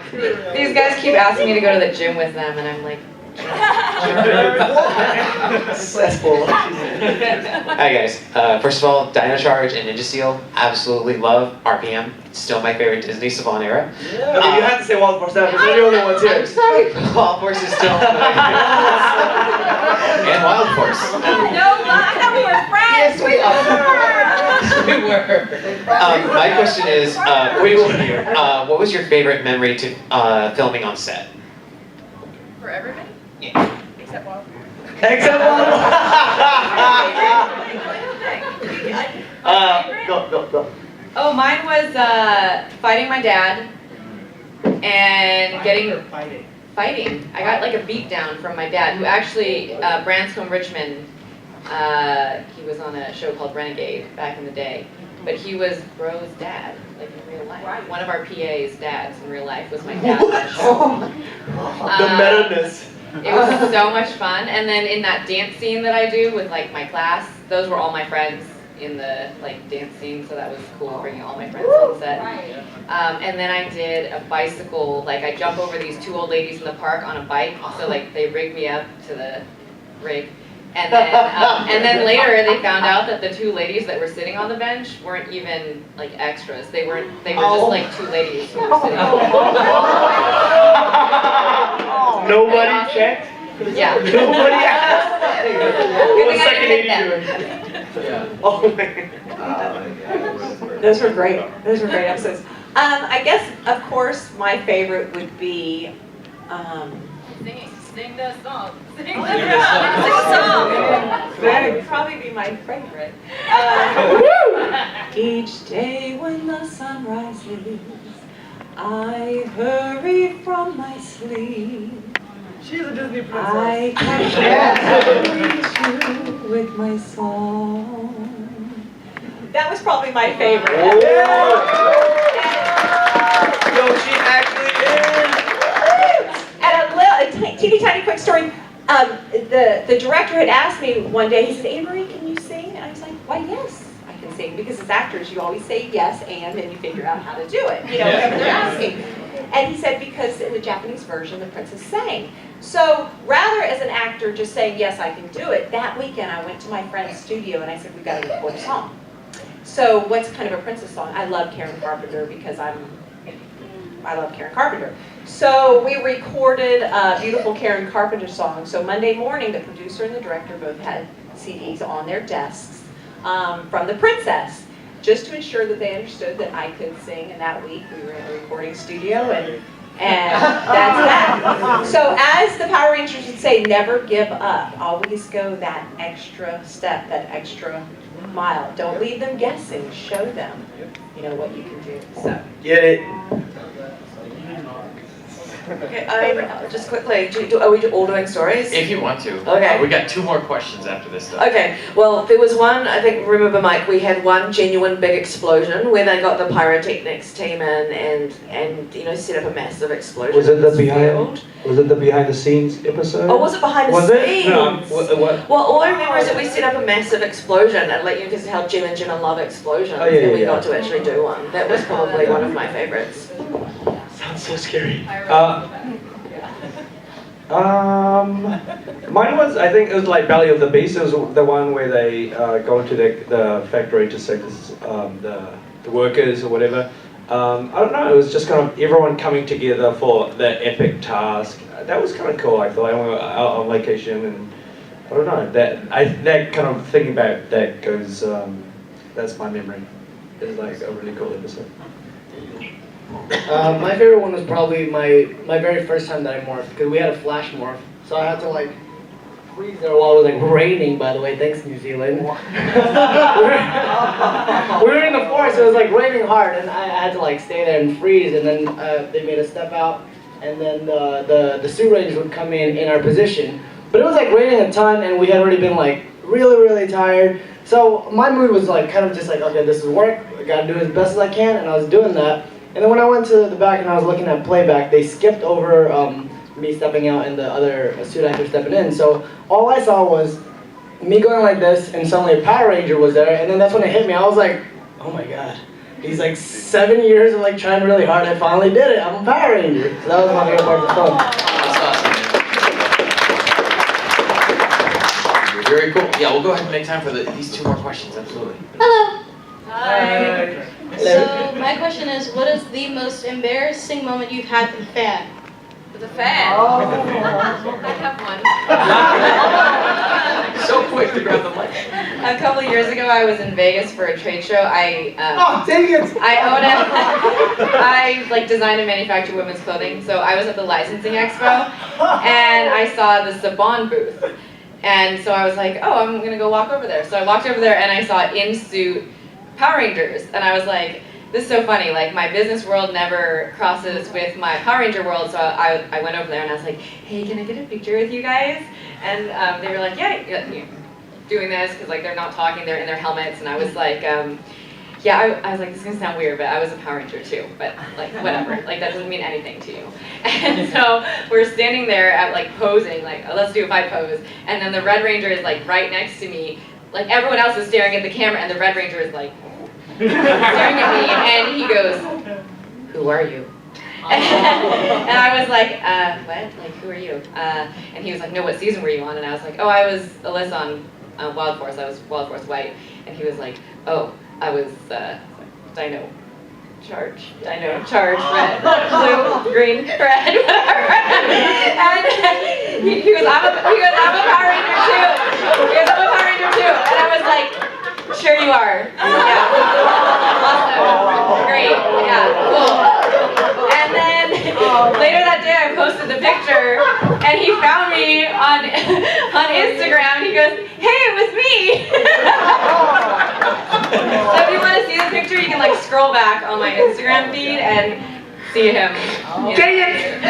These guys keep asking me to go to the gym with them, and I'm like, Successful. Hi guys. First of all, Dino Charge and Ninja Seal, absolutely love. RPM, still my favorite Disney Saban era. Okay, you have to say Wild Force now, because they're the only ones here. I'm sorry, Wild Force is still and Wild Force. No, I thought we were friends. Yes, we were. My question is, what was your favorite memory to filming on set? For everybody? Yeah. Except Wild. Except Wild. Go. oh, mine was fighting my dad and getting fighting. I got like a beat down from my dad, who actually Branscombe Richmond. He was on a show called Renegade back in the day, but he was Bro's dad, like in real life. One of our PA's dads in real life was my dad on the show. The meta-ness. It was so much fun, and then in that dance scene that I do with like my class, those were all my friends in the like dance scene, so that was cool, bringing all my friends on set. And then I did a bicycle, like I jump over these two old ladies in the park on a bike, so like they rigged me up to the rig. And then later they found out that the two ladies that were sitting on the bench weren't even like extras. They were just like two ladies who were sitting on the bench. Nobody checked? Yeah. Nobody asked? Good thing I didn't hit them. Oh my. Those were great. Those were great episodes. I guess, of course, my favorite would be. Sing the song. Sing the Sing song. That would probably be my favorite. Each day when the sun rises, I hurry from my sleep. She's a Disney princess. I can reach you with my song. That was probably my favorite. Yoshi actually is. And a teeny tiny quick story. The director had asked me one day, he said, Emery, can you sing? And I was like, why, yes, I can sing. Because as actors, you always say yes, and then you figure out how to do it, you know, whatever they're asking. And he said, because in the Japanese version, the princess sang. So rather as an actor just saying, yes, I can do it, that weekend I went to my friend's studio and I said, we've got to record a song. So what's kind of a princess song? I love Karen Carpenter because I love Karen Carpenter. So we recorded a beautiful Karen Carpenter song. So Monday morning, the producer and the director both had CDs on their desks from the princess, just to ensure that they understood that I could sing. And that week we were in a recording studio, and that's that. So as the Power Rangers would say, never give up. Always go that extra step, that extra mile. Don't leave them guessing. Show them, you know, what you can do. So Get it. Okay, just quickly, are we all doing stories? If you want to. Okay. We got two more questions after this stuff. Okay, well, there was one, I think, remember Mike, we had one genuine big explosion where they got the pyrotechnics team in and you know, set up a massive explosion. Was it in the this behind? field. Was it the behind the scenes episode? Oh, was it behind the was scenes? It? No. What? Well, all I remember is that we set up a massive explosion, and like you can see how Jim and Gemma love explosions, Oh, yeah, and we yeah. got to actually do one. That was probably one of my favorites. Sounds so scary. Mine was, I think it was like Belly of the Beast. It was the one where they go into the factory to save the workers or whatever. I don't know, it was just kind of everyone coming together for the epic task. That was kind of cool, I thought. I went out on vacation and I don't know, that kind of thinking about that goes, that's my memory. It's like a really cool episode. My favorite one was probably my very first time that I morphed, because we had a flash morph, so I had to like freeze there while it was like raining, by the way. Thanks, New Zealand. we were in the forest, it was like raining hard, and I had to like stay there and freeze, and then they made us step out, and then the Sioux Rangers would come in our position. But it was like raining a ton, and we had already been like really, really tired. So my mood was like kind of just like, okay, this is work, I gotta do as best as I can, and I was doing that. And then when I went to the back and I was looking at playback, they skipped over me stepping out and the other suit actor stepping in. So all I saw was me going like this, and suddenly a Power Ranger was there, and then that's when it hit me. I was like, oh my god. These like 7 years of like trying really hard, I finally did it. I'm a Power Ranger. So that was my favorite part of the film. That's awesome, man. Very cool. Yeah, we'll go ahead and make time for these 2 more questions, absolutely. Hello. Hi. So my question is, what is the most embarrassing moment you've had with a fan? With a fan? Oh. I have one. So quick to grab the mic. A couple of years ago, I was in Vegas for a trade show. I dang it! I like designed and manufacture women's clothing. So I was at the licensing expo, and I saw the Saban booth. And so I was like, oh, I'm gonna go walk over there. So I walked over there, and I saw in-suit Power Rangers, and I was like, this is so funny, like my business world never crosses with my Power Ranger world, so I went over there and I was like, hey, can I get a picture with you guys? And they were like, yeah, doing this, because like they're not talking, they're in their helmets, and I was like, yeah, I was like, this is gonna sound weird, but I was a Power Ranger too, but like, whatever, like that doesn't mean anything to you. And so we're standing there at like posing, like, oh, let's do a fight pose, and then the Red Ranger is like right next to me, like everyone else is staring at the camera, and the Red Ranger is like staring at me, and he goes, who are you? And I was like, what? Like, who are you? And he was like, no, what season were you on? And I was like, oh, I was Alyssa on Wild Force. I was Wild Force White. And he was like, oh, I was Dino Charge. Dino Charge, red, blue, green, red, whatever. And he goes, I'm a Power Ranger too. He goes, I'm a Power Ranger too. And I was like, sure you are. Yeah. Awesome. Great. Yeah. Cool. And then later that day I posted the picture, and he found me on Instagram, and he goes, hey, it was me. So if you want to see the picture, you can like scroll back on my Instagram feed and see him. Dang it!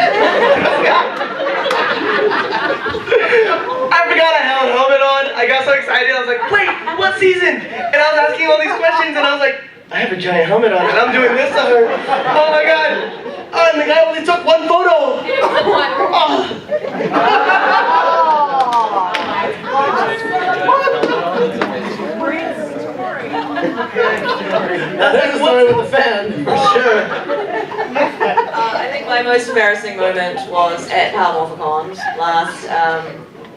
I forgot I had a helmet on. I got so excited. I was like, wait, what season? And I was asking all these questions, and I was like, I have a giant helmet on, and I'm doing this to her. Oh my god. Oh, and the guy only took 1 photo. Now there's a story with the fan, for sure. I think my most embarrassing moment was at Morphicon last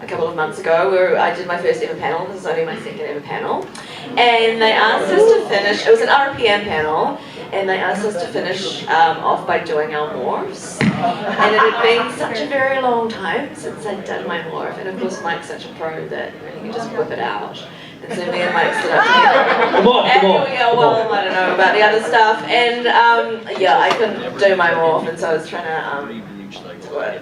a couple of months ago, where I did my first ever panel. This is only my second ever panel, and they asked us to finish. It was an RPM panel, and they asked us to finish off by doing our morphs. And it had been such a very long time since I'd done my morph, and of course Mike's such a pro that he could just whip it out. And so me and Mike stood up together. And here we go, well, I don't know about the other stuff. And yeah, I couldn't do my morph, and so I was trying to do it.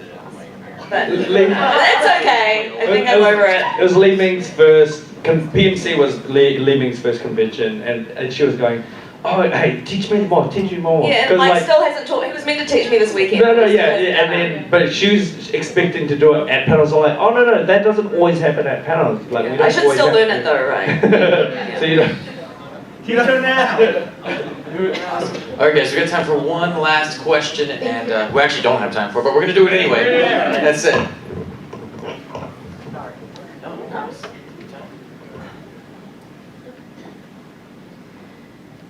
But it's okay. I think I'm over it. It was Li Ming's first, PMC was Li Ming's first convention, and she was going, oh, hey, teach me more. Yeah, and Mike still hasn't taught. He was meant to teach me this weekend. No, and then, but she was expecting to do it at panels. I'm like, oh no, that doesn't always happen at panels. Like, we don't I should always still have learn to. it though, right? So you don't. Teacher now. Okay, so we got time for one last question, and we actually don't have time for it, but we're going to do it anyway. That's it.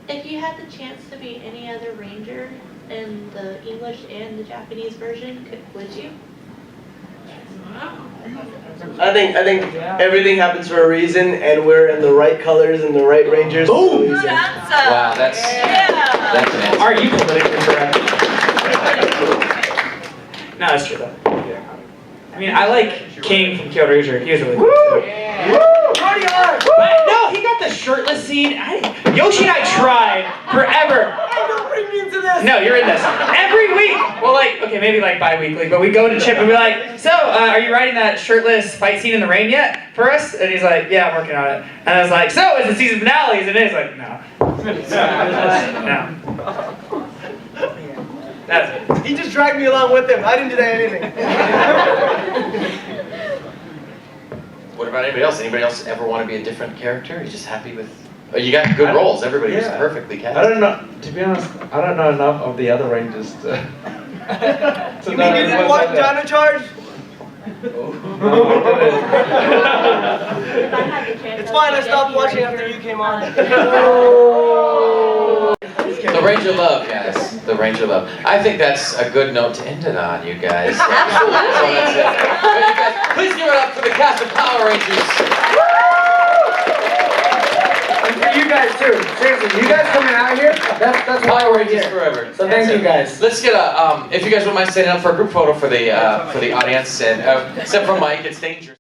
If you had the chance to be any other ranger in the English and the Japanese version, would you? I think everything happens for a reason, and we're in the right colors and the right rangers. Boom! Wow, that's an answer. Are you politically correct? No, that's true though. I mean, I like King from Kyoto Ranger. He was really good too. But no, he got the shirtless scene. Yoshi and I tried forever. dragging me into this. No, you're in this. Every week. Well, like, okay, maybe like bi-weekly, but we go to Chip and be like, so, are you writing that shirtless fight scene in the rain yet for us? And he's like, yeah, I'm working on it. And I was like, so, is the season finale? And he's like, no. No. That's it. He just dragged me along with him. I didn't do anything. What about anybody else? Anybody else ever want to be a different character? You just happy with? Oh, you got good roles. Everybody was perfectly cast. I don't know. To be honest, I don't know enough of the other Rangers to. You mean you didn't watch Dino Charge? It's fine. I stopped watching after you came on. The Ranger Love, guys. The Ranger Love. I think that's a good note to end it on, you guys. Absolutely. So that's it. But you guys, please give it up for the cast of Power Rangers. And for you guys too. Seriously, you guys coming out here, that's why Power we're Rangers here. forever. So thank you guys. Let's get a, if you guys wouldn't mind standing up for a group photo for the audience, and except for Mike, it's dangerous.